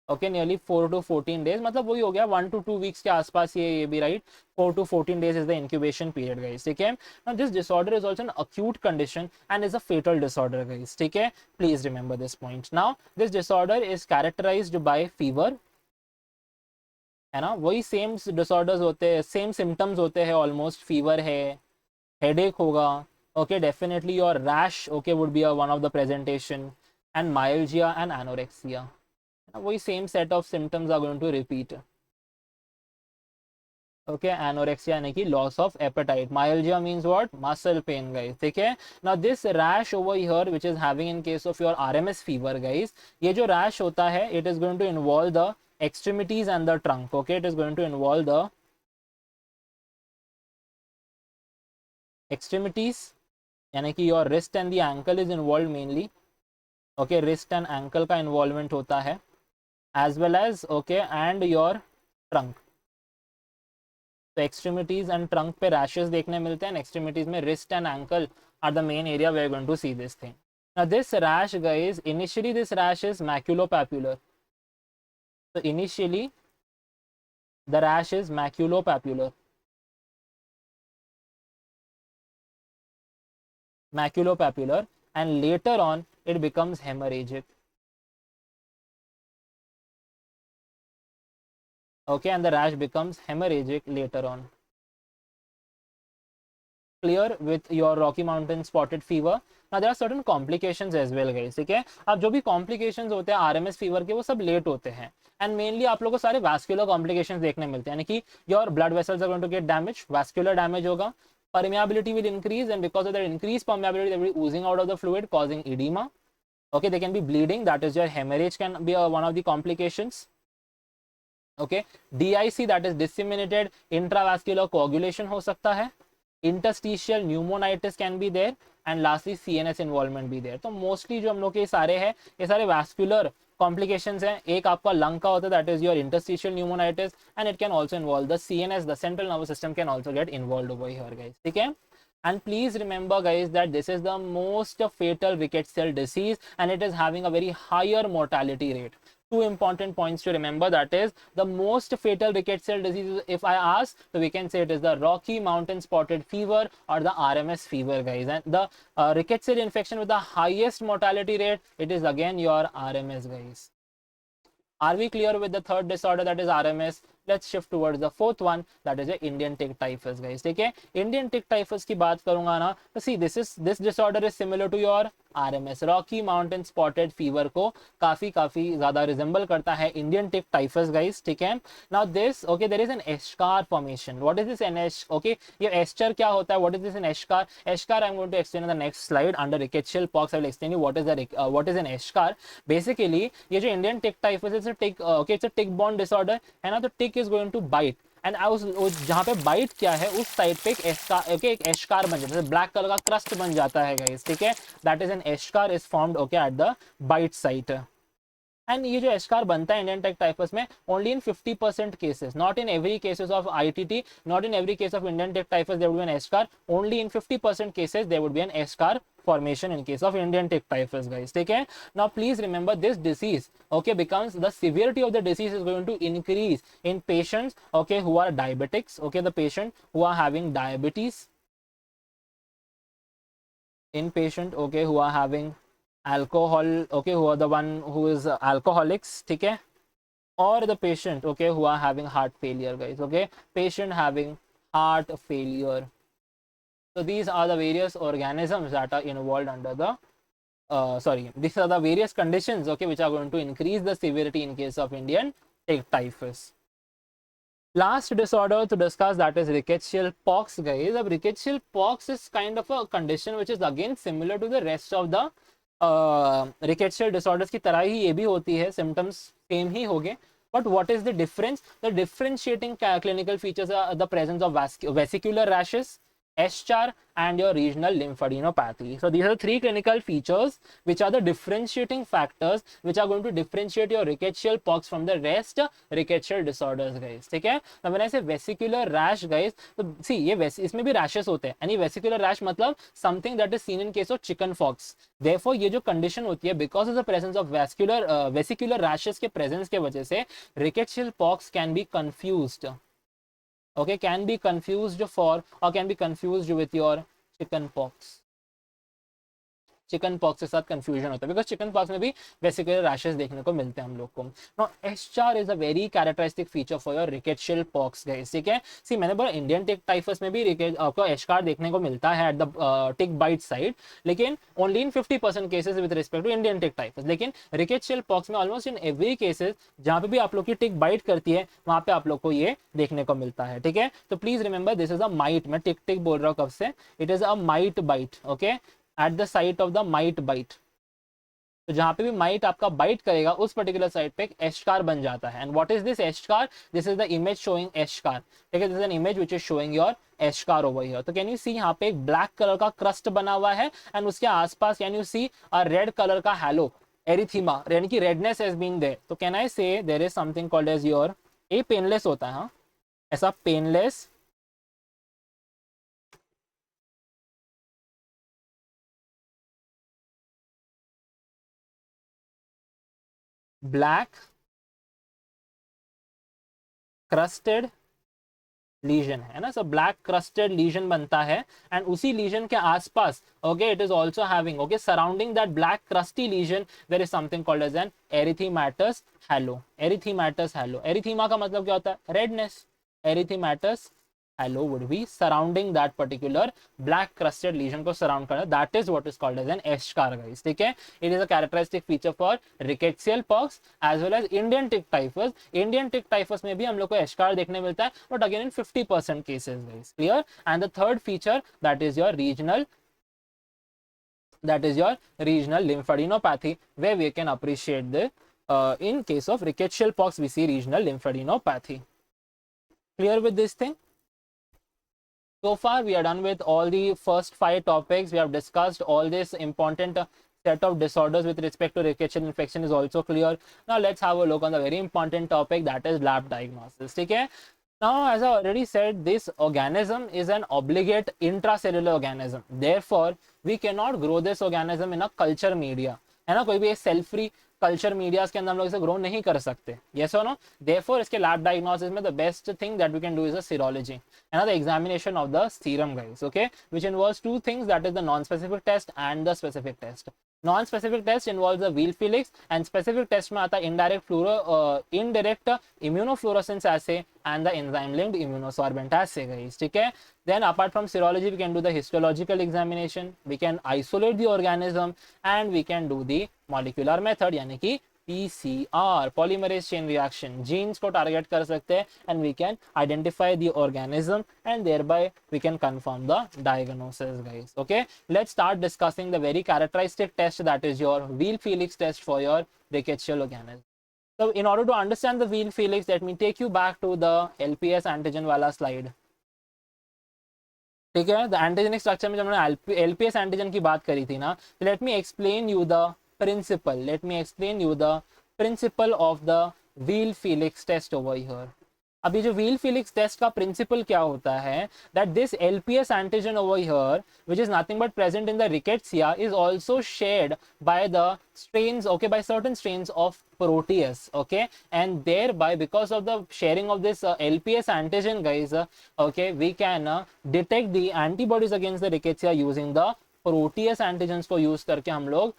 Okay, nearly 4 to 14 days, मतलब वही हो गया 1 to 2 weeks के आसपास ये भी right. 4 to 14 days is the incubation period guys. ठीक है, now this disorder is also an acute condition and is a fatal disorder guys. ठीक है, please remember this point. Now this disorder is characterized by fever, है ना, वही same disorders होते हैं, same symptoms होते हैं ऑलमोस्ट. फीवर है, हेडेक होगा, okay, definitely your rash okay would be one of the presentation, and myalgia and anorexia, वही same set of symptoms are going to repeat. Okay, anorexia यानी कि loss of appetite, myalgia means what, muscle pain guys. ठीक है, now this rash over here which is having in case of your RMS fever guys, ये जो rash होता है it is going to involve the extremities and the trunk. Okay, it is going to involve the extremities यानी कि your wrist and the ankle is involve mainly, okay, wrist and ankle का involvement होता है, as well as okay and your trunk. तो extremities and trunk पे rashes देखने मिलते हैं, एक्सट्रीमिटीज में wrist and ankle are the main area we are going to see this thing. Now this rash guys, initially this rash is maculopapular. So initially the rash is maculopapular. Maculopapular, and later on it becomes hemorrhagic. Okay, and the rash becomes hemorrhagic later on. Clear with your Rocky Mountain spotted fever? Now there are certain complications as well guys, ठीक है। अब जो भी complications होते हैं RMS fever के वो सब लेट होते हैं, एंड मेनली आप लोगों को सारे vascular complications देखने मिलते हैं, यानी कि your blood vessels are going to get damaged, vascular damage होगा, permeability will increase, and because of that increased permeability they will be oozing out of the fluid causing edema. Okay, they can be bleeding, that is your hemorrhage can be one of the complications. Okay, DIC that is disseminated intravascular coagulation हो सकता है, interstitial pneumonitis can be there, and lastly CNS involvement भी there. तो mostly जो हम लोग के सारे हैं ये सारे vascular complications हैं। एक आपका लंग का होता है, that is your interstitial pneumonitis, and it can also involve the CNS, the central nervous system can also get involved over here guys, ठीक है। And please remember guys that this is the most fatal rickettsial disease, and it is having a very higher mortality rate. Two important points to remember, that is the most fatal rickettsial disease, if I ask, so we can say it is the Rocky Mountain spotted fever or the RMS fever guys, and the rickettsial infection with the highest mortality rate, it is again your RMS guys. Are we clear with the third disorder, that is RMS? Let's shift towards the fourth one, that is the Indian tick typhus guys, ठीक है। Indian tick typhus की बात करूंगा ना, तो see this disorder is similar to your RMS, Rocky Mountain spotted fever को काफी ज्यादा रिजेंबल करता है Indian tick typhus guys, ठीक है। Now this, okay, there is an eschar formation. What is this an okay, ये eschar क्या होता है, what is this an eschar? Eschar I'm going to explain in the next slide under rickettsial pox. I will explain you what is an eschar. Basically ये जो Indian tick typhus is a tick, okay, it's a tick borne disorder है ना, तो tick is going to bite, and जहाँ पे bite क्या है उस साइड पे एक एशकार बन जाता है, ब्लैक कलर का क्रस्ट बन जाता है गाइस, ठीक है। That is an eschar is formed okay at the bite site. And ये जो एशकार बनता है इंडियन टिक टाइफस में only in 50% cases, not in every cases of ITT, not in every case of Indian tick typhus there would be an eschar, only in 50% cases there would be an eschar formation in case of Indian tick typhus guys, ठीक है। Now please remember this disease, okay, becomes the severity of the disease is going to increase in patients, okay, who are diabetics, okay, the patient who are having diabetes, in patient, okay, who are having alcohol, okay, who are the one who is alcoholics, ठीक है, or the patient, okay, who are having heart failure guys, okay, patient having heart failure. So these are the various organisms that are involved under the these are the various conditions, okay, which are going to increase the severity in case of Indian tick typhus. Last disorder to discuss, that is rickettsial pox guys. अब rickettsial pox is kind of a condition which is again similar to the rest of the rickettsial disorders की तरह ही ये भी होती है, symptoms same ही होंगे, but what is the difference? The differentiating clinical features are the presence of vesicular rashes, eschar, and your regional lymphadenopathy. So these are the three clinical features which are the differentiating factors which are going to differentiate your rickettsial pox from the rest rickettsial disorders guys, ठीक है। Now when I say vesicular rash guys, तो see ये इसमें भी rashes होते हैं, यानी vesicular rash मतलब something that is seen in case of chicken pox. Therefore ये जो condition होती है, because of the presence of vesicular rashes के presence के वजह से rickettsial pox can be confused, okay, can be confused for or can be confused with your chicken pox. Chicken pox के साथ कंफ्यूजन होता है, बिकॉज चिकन पॉक्स में भी वेसिकुलर रैशेस देखने को मिलते हैं हम लोग को। Now eschar is a very characteristic feature for your rickettsial pox guys, ठीक है। सी मैंने बोला इंडियन टिक टाइफस में भी आपको एस्चार देखने को मिलता है at the tick bite side, लेकिन only in 50% cases with respect to Indian tick typhus, लेकिन रिकेटशियल पॉक्स में ऑलमोस्ट इन एवरी केसेस जहां पे भी आप लोग की टिक बाइट करती है वहां पे आप लोग को ये देखने को मिलता है, ठीक है। तो please remember this is a mite, मैं टिक टिक बोल रहा हूँ कब से, it is a mite bite, okay, at the site of the mite bite, तो जहां पे भी माइट आपका बाइट करेगा उस पर्टिकुलर साइड पे एक एस्कार बन जाता है. And what is this eschar? This is the image showing eschar. ठीक है, this is an image which is showing your eschar over here. तो कैन यू सी यहाँ पे एक ब्लैक कलर का क्रस्ट बना हुआ है एंड उसके आसपास can you see a red colour का हैलो एरिथीमा, यानी कि रेडनेस हैज बीन देयर. तो can I say there is something called as your, ये पेनलेस होता है, हाँ, ऐसा पेनलेस ब्लैक क्रस्टेड लीजन है ना. सो ब्लैक क्रस्टेड लीजन बनता है एंड उसी लीजन के आसपास okay it is also having okay surrounding that black crusty lesion there is something called as an erythematous halo. Erythematous halo, erythema का मतलब क्या होता है? Redness. Erythematous halo would be surrounding that particular black crusted lesion को surround करना, that is what is called as an eschar guys. ठीक है, it is a characteristic feature for rickettsial pox as well as Indian tick typhus. Indian tick typhus में भी हम लोग को eschar देखने मिलता है but again in 50% cases guys. Clear? And the third feature that is your regional lymphadenopathy where we can appreciate the in case of rickettsial pox we see regional lymphadenopathy. Clear with this thing? So far we are done with all the first 5 topics. We have discussed all this important set of disorders with respect to rickettsial infection is also clear. Now let's have a look on the very important topic, that is lab diagnosis. Okay, now as I already said, this organism is an obligate intracellular organism, therefore we cannot grow this organism in a culture media, है ना. कोई भी cell free culture medias के अंदर हम लोग इसे grow नहीं कर सकते. यस और नो. देयरफॉर इसके लैब डायग्नोसिस में the best thing that we can do is a serology and the examination of the serum guys. Okay, which involves two things, that is the non specific test and the specific test. Non specific test involves the Weil Felix and specific test में आता है indirect immunofluorescence assay and the enzyme linked immunosorbent assay guys. ठीक है. Then apart from serology we can do the histological examination, we can isolate the organism and we can do the molecular method यानी कि PCR polymerase chain reaction, genes को target कर सकते हैं and we can identify the organism and thereby we can confirm the diagnosis guys. Okay, let's start discussing the very characteristic test, that is your Weil-Felix test for your rickettsial organism. So in order to understand the Weil-Felix, let me take you back to the LPS antigen वाला slide. ठीक है, the antigenic structure में जब हमने LPS antigen की बात करी थी ना, तो let me explain you the principle of the Weil-Felix test over here. अभी जो Weil-Felix टेस्ट का प्रिंसिपल क्या होता है, that this LPS antigen over here which is nothing but present in the rickettsia is also shared by the strains, okay, by certain strains of Proteus, okay, and thereby because of the sharing of this LPS antigen guys, okay, we can detect the antibodies against the rickettsia using the Proteus antigens को use करके हम लोग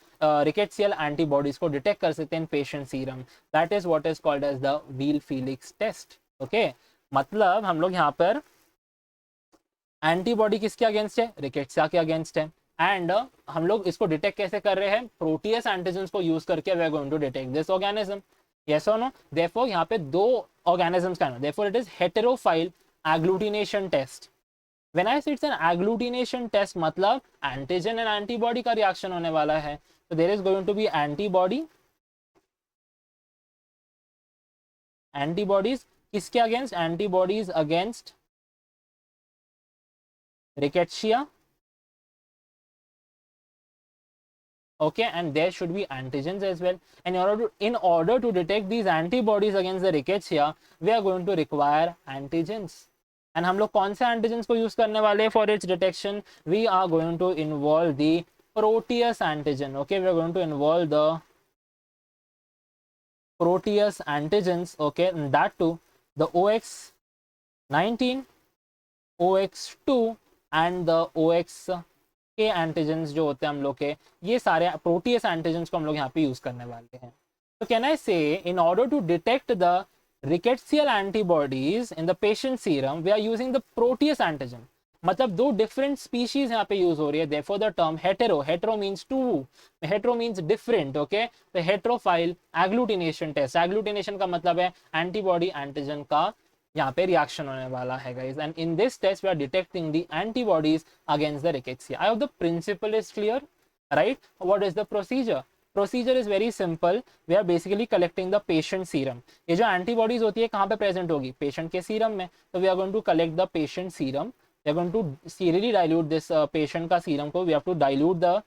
rickettsial antibodies को detect कर सकते हैं patient serum. That is what is called as the Weil-Felix test. Okay, मतलब हम लोग यहाँ पर एंटीबॉडी किसके अगेंस्ट है? रिकेट्सिया के अगेंस्ट है. एंड हम लोग इसको डिटेक्ट कैसे कर रहे हैं? प्रोटियस एंटीजेंस को यूज करके we are going to detect this organism. Yes और नो. देयरफॉर यहाँ पे दो ऑर्गेनिजम्स का है, therefore it is heterophile agglutination test. When I say it's an agglutination test मतलब एंटीजन एंड एंटीबॉडी का रिएक्शन होने वाला है. तो there is going to be antibodies किसके against? Antibodies against rickettsia, okay, and there should be antigens as well. And in order to detect these antibodies against the rickettsia we are going to require antigens. And हम लोग कौन से antigens को use करने वाले हैं for its detection? We are going to involve the Proteus antigen. Okay, we are going to involve the Proteus antigens, okay, and that too the OX19, OX2 and the OX के antigens जो होते हैं हम लोग के, ये सारे protease antigens को हम लोग यहाँ पे यूज करने वाले हैं. तो can I say in order to detect the rickettsial antibodies in the patient serum we are using the Proteus antigen. मतलब दो डिफरेंट स्पीशीज यहाँ पे यूज हो रही है. Therefore the term hetero means two, hetero means different. Okay, the heterophile agglutination test. Agglutination का मतलब है एंटीबॉडी एंटीजन का यहाँ पे रिएक्शन होने वाला है guys. And in this test we are detecting the antibodies against the rickettsia. I hope the principle is clear, right? What is the procedure? Procedure is very simple. We are basically collecting the patient serum. ये जो antibodies होती है कहाँ पे present होगी? Patient के serum में. तो we are going to collect the patient serum. We are going to serially dilute this patient का सीरम को. We have to dilute the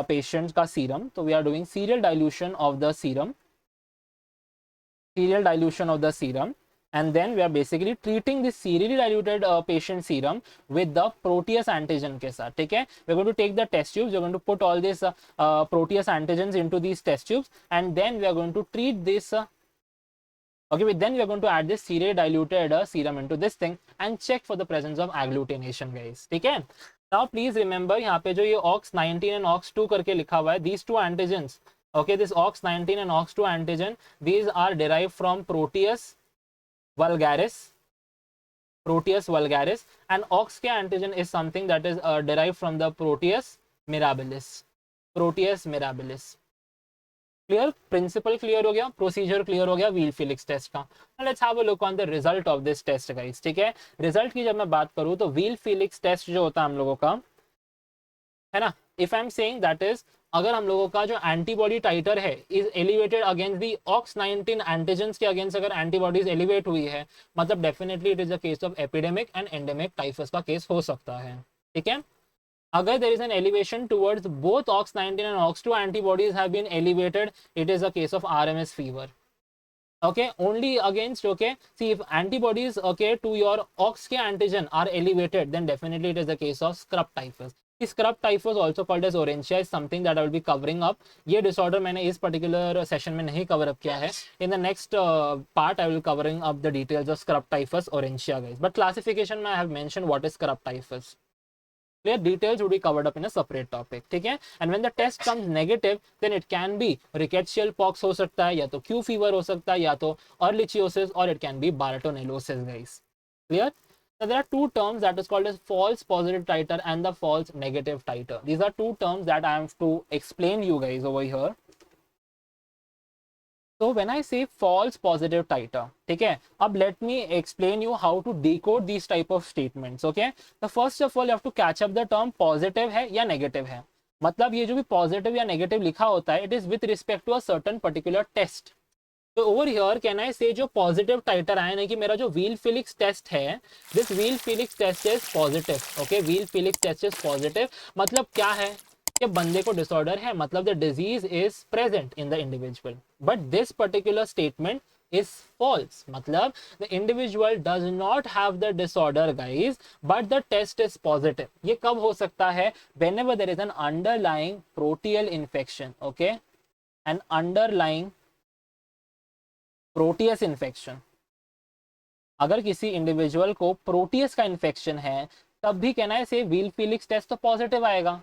patient का सीरम. तो we are doing serial dilution of the serum. serial dilution of the serum, and then we are basically treating this serially diluted patient serum with the Proteus antigen के साथ. ठीक है, we're going to take the test tubes, we're going to put all this Proteus antigens into these test tubes, and then we are going to treat this okay, then we are going to add this serially diluted serum into this thing and check for the presence of agglutination guys. ठीक है, now please remember यहाँ पे जो ये OX19 and OX2 करके लिखा हुआ है, these two antigens, okay, this OX19 and OX2 antigen, these are derived from Proteus vulgaris. Proteus vulgaris, and OX antigen is something that is derived from the Proteus mirabilis. Proteus mirabilis. Clear, principle clear हो गया, procedure clear हो गया Weil Felix test का. Let's have a look on the result of this test guys. ठीक है, result की जब मैं बात करूं तो व्हील फिलिक्स टेस्ट जो होता है हम लोगों का, है ना, if I am saying that is, अगर हम लोगों का जो एंटीबॉडी टाइटर है is elevated against the OX19 antigens के अगेंस्ट अगर एंटीबॉडीज एलिवेट हुई है, मतलब definitely it is a case of epidemic and endemic typhus का केस हो सकता है. ठीक है, अगर there is an elevation towards both OX19 and OX2 antibodies have been elevated, it is a case of RMS fever. Okay, only against, okay, see if antibodies, okay, to your OX antigen are elevated, then definitely it is a case of scrub typhus. Scrub typhus also called as Orencia is something that I will be covering up. ये disorder मैंने इस particular session में नहीं cover up किया है. In the next part I will covering up the details of scrub typhus Orencia guys. But classification में I have mentioned what is scrub typhus. Clear, details would be covered up in a separate topic. ठीक है, and when the test comes negative, then it can be rickettsial pox हो सकता है, या तो Q fever हो सकता है, या तो ehrlichiosis, or it can be Bartonellosis guys. Clear? Now there are two terms that is called as false positive titer and the false negative titer. These are two terms that I have to explain you guys over here. So when I say false positive titer, ठीक है, अब let me explain you how to decode these type of statements. Okay, so first of all you have to catch up the term positive है या negative है. मतलब ये जो भी positive या negative लिखा होता है, it is with respect to a certain particular test. तो over here can I say जो पॉजिटिव टाइटर आया ना कि मेरा जो व्हील फिलिक्स टेस्ट है, this Weil Felix test is positive. Okay, Weil Felix test is positive मतलब क्या है कि बंदे को डिसऑर्डर है, मतलब the disease is present in the individual. But this particular statement is false, मतलब the individual does not have the disorder guys, but the test is positive. ये कब हो सकता है? Whenever there is an underlying proteal infection. Okay, an underlying Proteus infection. अगर किसी individual को Proteus का इन्फेक्शन है तब भी कहना है से व्हील फिलिक्स टेस्ट तो पॉजिटिव आएगा,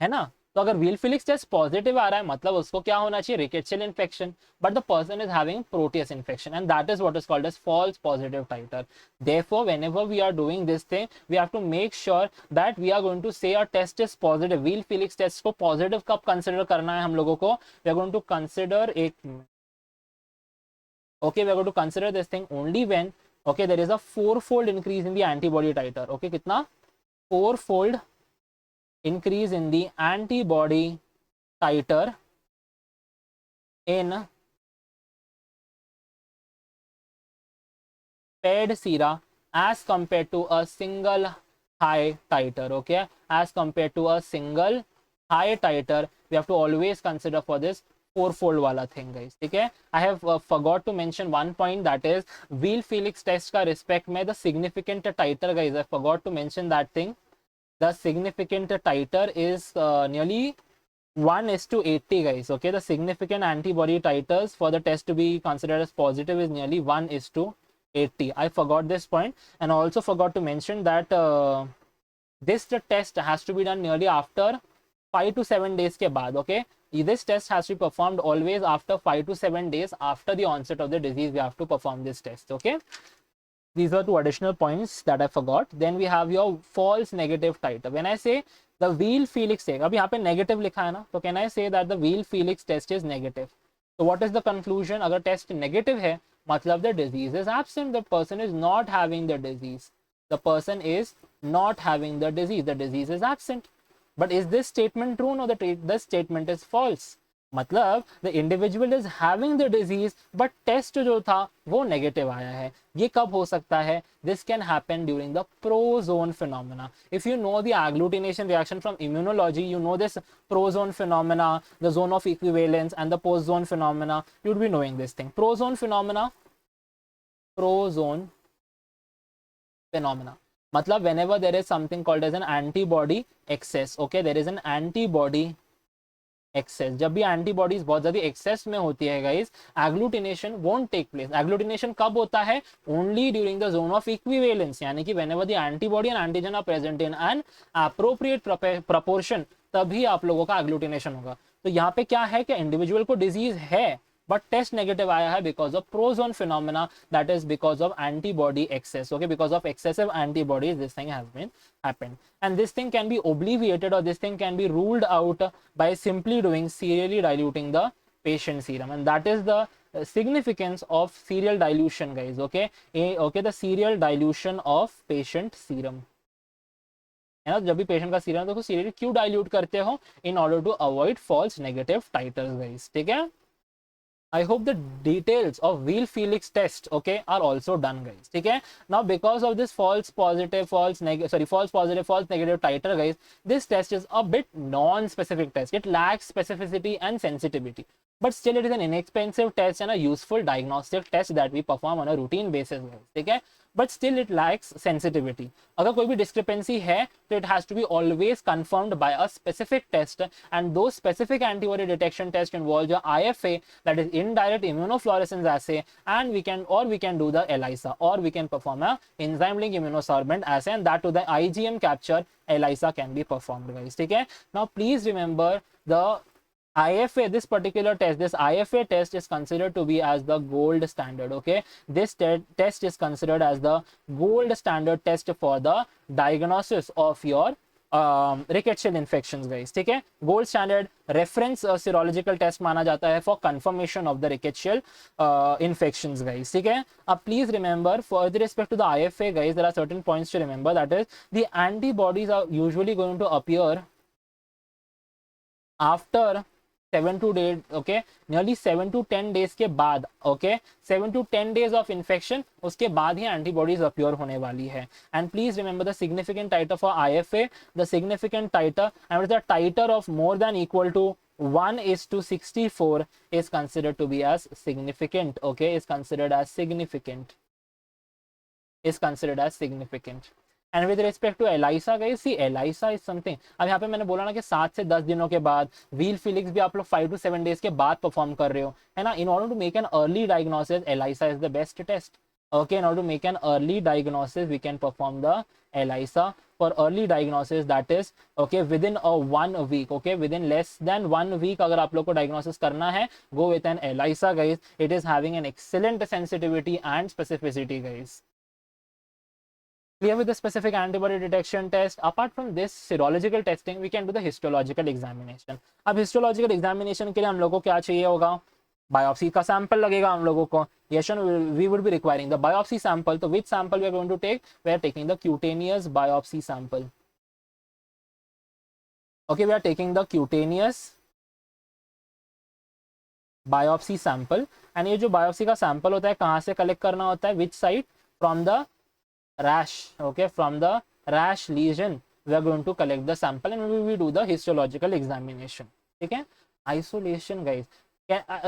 है ना. तो अगर व्हील फिलिक्स टेस्ट पॉजिटिव आ रहा है मतलब उसको क्या होना चाहिए? Rickettsial infection. But the person is having Proteus infection and that is what is called as false positive titre. Therefore whenever we are doing this thing we have to make sure that we are going to say a test is positive. Weil Felix test को positive कब consider करना है हम लोगों को? We are going to consider एक okay, we are going to consider this thing only when, okay, there is a fourfold increase in the antibody titer. Okay, kitna? Fourfold increase in the antibody titer in paired sera as compared to a single high titer. Okay, as compared to a single high titer, we have to always consider for this fourfold वाला thing guys. ठीक है, I have forgot to mention one point that is Weil Felix test का respect में the significant titre guys, I forgot to mention that thing. The significant titre is nearly 1:80 guys. Okay, the significant antibody titers for the test to be considered as positive is nearly 1:80. I forgot this point, and I also forgot to mention that this the test has to be done nearly after 5 to 7 days के बाद. Okay, this test has to be performed always after 5 to 7 days after the onset of the disease. We have to perform this test. Okay, these are two additional points that I forgot. Then we have your false negative titer. When I say the Weil Felix test, अब यहाँ पे negative लिखा है ना, तो can I say that the Weil Felix test is negative. तो what is the conclusion? अगर test negative है मतलब the disease is absent, the person is not having the disease, the person is not having the disease is absent. But is this statement true? No, the statement is false. मतलब the individual is having the disease but test जो था वो negative आया है. ये कब हो सकता है? This can happen during the prozone phenomena. If you know the agglutination reaction from immunology, you know this prozone phenomena, the zone of equivalence and the post zone phenomena, you would be knowing this thing. Prozone phenomena, prozone phenomena. मतलब whenever there is something called as an antibody excess, okay, there is an antibody excess. जब भी antibodies बहुत ज्यादा excess में होती है guys, agglutination won't take place. Agglutination कब होता है? Only during the zone of equivalence, यानी कि whenever the antibody and antigen are present in an appropriate proportion, तभी आप लोगों का एग्लूटिनेशन होगा. तो यहाँ पे क्या है कि इंडिविजुअल को डिजीज है but test negative आया है because of proson phenomena, that is because of antibody excess, okay, because of excessive antibodies this thing has been happened. And this thing can be obviated, or this thing can be ruled out by simply doing serially diluting the patient serum, and that is the significance of serial dilution guys, okay. Okay, the serial dilution of patient serum है ना. जब भी patient का serum देखो serially क्यों dilute करते हो? In order to avoid false negative titres guys. ठीक है. I hope the details of Wheel Felix test, okay, are also done, guys. Okay. Now, because of this false positive, false negative, false negative titer, guys, this test is a bit non-specific test. It lacks specificity and sensitivity. But still, it is an inexpensive test and a useful diagnostic test that we perform on a routine basis, guys. Okay. But still, it lacks sensitivity. अगर कोई भी discrepancy है, तो it has to be always confirmed by a specific test, and those specific antibody detection tests involve your IFA, that is indirect immunofluorescence assay, and we can do the ELISA, or we can perform a enzyme link immunosorbent assay, and that to the IgM capture ELISA can be performed, guys. Okay. Now please remember the IFA, this particular test, this IFA test is considered to be as the gold standard. Okay, this test is considered as the gold standard test for the diagnosis of your rickettsial infections, guys. ठीक है. Gold standard reference serological test माना जाता है for confirmation of the rickettsial infections, guys. ठीक है. अब please remember for the respect to the IFA, guys, there are certain points to remember. That is, the antibodies are usually going to appear after 7 to 8, okay, nearly 7 to 10 days के बाद, okay, 7 to 10 days of infection, उसके बाद ही antibodies appear होने वाली है. And please remember the significant titer for IFA, the significant titer, and with the titer of more than equal to 1:64 is considered to be as significant, okay, is considered as significant. And with respect to ELISA guys, see ELISA is something. अब यहाँ पे मैंने बोला ना कि 7 से 10 दिनों के बाद, व्हील फिलिक्स भी आप लोग 5 to 7 डेज के बाद परफॉर्म कर रहे हो, है ना. In order to make an early diagnosis, ELISA is the best test. Okay, in order to make an early diagnosis, we can perform the ELISA for early diagnosis, that is, okay, within a 1 week, okay, within less than 1 week अगर आप लोग को diagnosis करना है, go with an ELISA, guys. It is having an excellent sensitivity and specificity, guys. Clear with the specific antibody detection test. Apart from this serological testing, we can do the histological examination. अब histological examination के लिए हम लोग को क्या चाहिए होगा? Biopsy का सैंपल लगेगा हम लोगों को. Yes, we would be requiring the biopsy sample. So which sample we are going to take? We are taking the cutaneous biopsy sample. Okay, we are taking the cutaneous biopsy sample. And ये जो biopsy का sample होता है कहाँ से collect करना होता है? Which site? From the rash, okay, from the rash lesion we are going to collect the sample, and we will do the histological examination. ठीक है. Isolation, guys,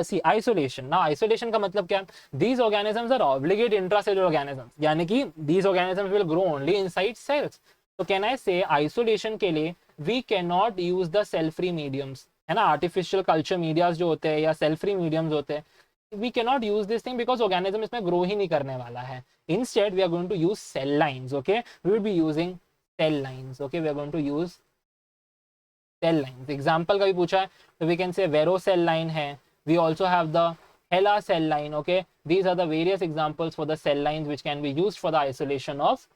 see isolation. Now isolation का मतलब क्या? These organisms are obligate intracellular organisms, यानी कि these organisms will grow only inside cells. So can I say isolation के लिए we cannot use the cell free mediums, है ना. artificial culture medias जो होते हैं या cell free mediums होते हैं, we cannot use this thing because organism इसमें grow ही नहीं करने वाला है. Instead we are going to use cell lines, okay, we will be using cell lines, okay, we are going to use cell lines. Example का भी पूछा है, तो we can say Vero cell line है. We also have the HeLa cell line, okay. These are the various examples for the cell lines which can be used for the isolation of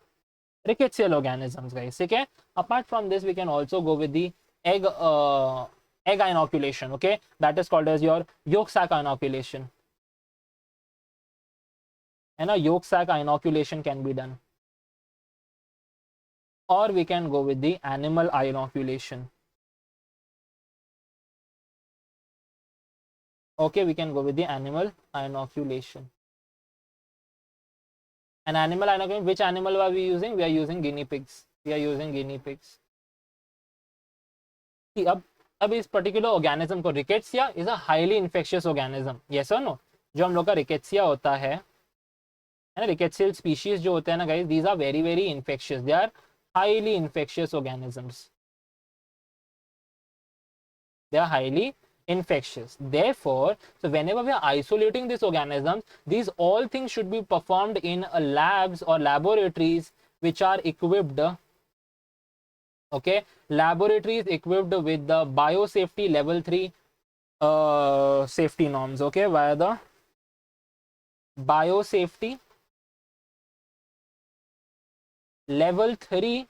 rickettsial organisms, guys. Okay. Apart from this, we can also go with the egg inoculation, okay, that is called as your yolk sac inoculation. And a yolk sac inoculation can be done, or we can go with the animal inoculation. Okay, we can go with the animal inoculation. And animal inoculation, which animal are we using? We are using guinea pigs. We are using guinea pigs. See, अब इस particular organism को, rickettsia is a highly infectious organism, yes और no? जो हम लोग का rickettsia होता है ना, रिकेट्सियल स्पीशीज जो होते हैं ना guys, these are very very infectious, they are highly infectious organisms. They are highly infectious. Therefore, so whenever we are isolating these organisms, these all things should be performed in labs or laboratories which are equipped, okay, laboratories equipped with the biosafety level 3 safety norms, okay, via the biosafety level 3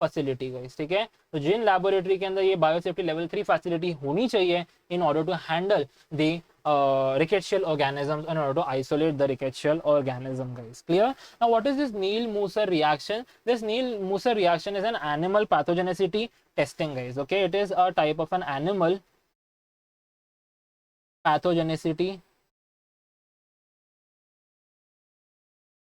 facility guys, ठीक है? तो जिन laboratory के अंदर ये biosafety level 3 facility होनी चाहिए in order to handle the rickettsial organisms, in order to isolate the rickettsial organism, guys. Clear? Now what is this Neal-Moser reaction? This Neal-Moser reaction is an animal pathogenicity testing, guys, okay? It is a type of an animal pathogenicity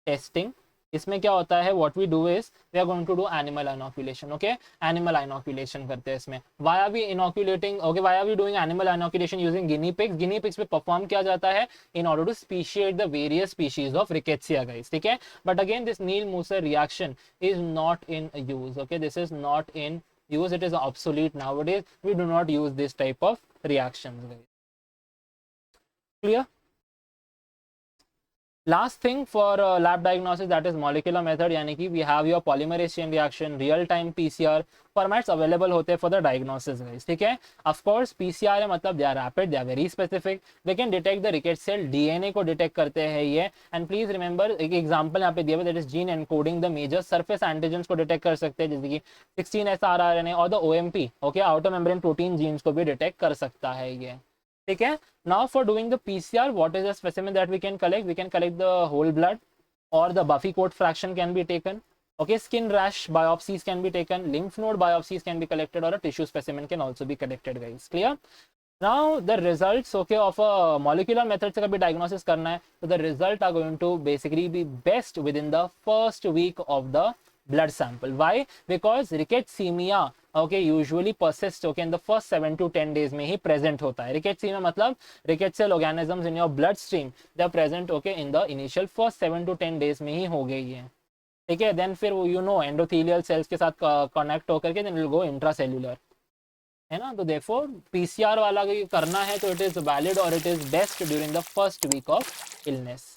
testing. इसमें क्या होता है, what we do is we are going to do animal inoculation, okay? Animal inoculation करते हैं इसमें. Why are we inoculating, okay, why are we doing animal inoculation using guinea pigs? Guinea pigs पे perform किया जाता है in order to speciate the various species of rickettsia, guys, ठीक है? But again this Neill Mooser reaction is not in use, okay? This is not in use, it is obsolete nowadays. We do not use this type of reactions, guys. Clear? Last thing for lab diagnosis, that is molecular method, यानी कि we have your polymerase chain reaction, real time PCR formats available होते हैं for the diagnosis, guys, ठीक है? Of course PCR है मतलब they are rapid, they are very specific, they can detect the rickettsial DNA को detect करते हैं ये. And please remember, एक example यहाँ पे दिया हुआ, that is gene encoding the major surface antigens को detect कर सकते हैं, जैसे कि 16S RNA और the OMP, okay, outer membrane protein genes को भी detect कर सकता है ये, ठीक है? Now for doing the PCR, what is the specimen that we can collect? We can collect the whole blood, or the Buffy coat fraction can be taken, okay? Skin rash biopsies can be taken, lymph node biopsies can be collected, or a tissue specimen can also be collected, guys. Clear? Now the results, okay, of a molecular method से कभी diagnosis करना है, so the result are going to basically be best within the first week of the blood sample. Why? Because rickettsemia, okay, usually persists, okay, in the first 7 to 10 days में ही present होता है. Rickettsemia मतलब rickettsial organisms in your bloodstream, they are present, okay, in the initial first 7 to 10 days में ही हो गई है, ठीक है? Then फिर you know endothelial cells के साथ connect होकर के then it will go intracellular, है ना? तो therefore PCR वाला करना है तो it is valid or it is best during the first week of illness,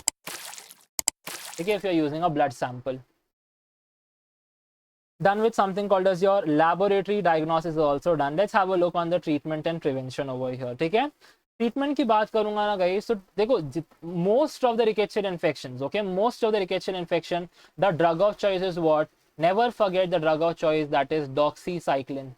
ठीक है? If you are using a blood sample. Done with something called as your laboratory diagnosis is also done. Let's have a look on the treatment and prevention over here, ठीक है? Treatment की बात करूंगा ना guys, तो देखो most of the rickettsial infections, okay, most of the rickettsial infection, the drug of choice is what? Never forget the drug of choice, that is doxycycline.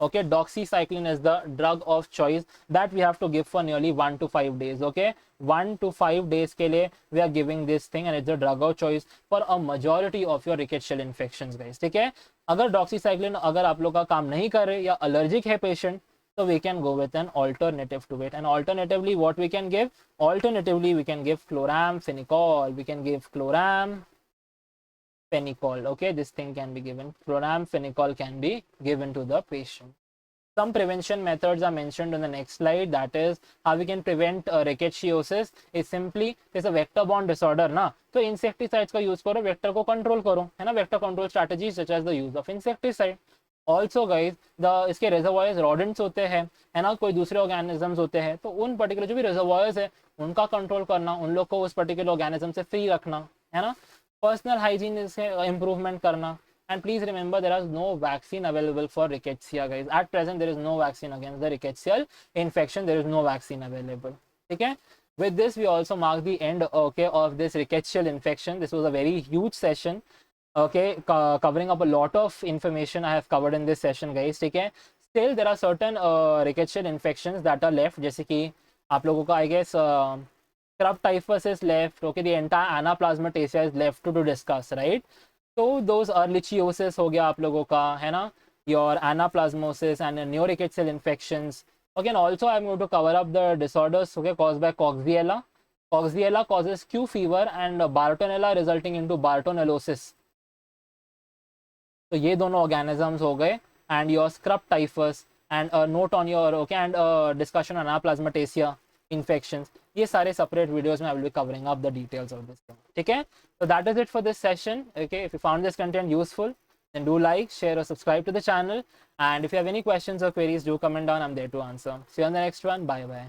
Okay, doxycycline is the drug of choice that we have to give for nearly 1 to 5 days, okay? 1 to 5 days के लिए we are giving this thing and it's the drug of choice for a majority of your rickettsial infections, guys, ठीक है? अगर doxycycline अगर आप लोग का काम नहीं कर रहे या allergic है patient, so we can go with an alternative to it. And alternatively what we can give? Alternatively we can give chloramphenicol, we can give chloramphenicol, okay? This thing can be given, chloramphenicol can be given to the patient. Some prevention methods are mentioned on the next slide, that is how we can prevent rickettsiosis is simply, there's a vector borne disorder ना, तो insecticides का use करो, vector को control करो, है ना? Vector control strategies such as the use of insecticide. Also guys, इसके reservoirs rodents होते हैं, है ना? कोई दूसरे organisms होते हैं, तो उन particular जो भी reservoirs है उनका control करना, उन लोग को उस particular organism से free रखना, है ना? Personal hygiene से improvement करना. And please remember, there is no vaccine available for rickettsia, guys. At present, there is no vaccine against the rickettsial infection. There is no vaccine available. Okay. With this, we also mark the end, okay, of this rickettsial infection. This was a very huge session, okay, covering up a lot of information I have covered in this session, guys. Okay. Still, there are certain rickettsial infections that are left. जैसे कि आप लोगों का, I guess, scrub typhus is left. Okay, the entire anaplasmatesia is left to discuss, right? तो those ehrlichiosis हो गया आप लोगों का, है ना? Your anaplasmosis and neurickettsial infections. Okay, and also I'm going to cover up the disorders, okay, caused by Coxiella. Coxiella causes Q fever and Bartonella resulting into Bartonellosis. तो ये दोनों organisms हो गए, and your scrub typhus and a note on your, okay, and discussion on Anaplasmatesia infections. ये सारे separate videos में I will be covering up the details of this thing. ठीक है? So that is it for this session. Okay, if you found this content useful, then do like, share or subscribe to the channel. And if you have any questions or queries, do comment down. I'm there to answer. See you on the next one. Bye bye.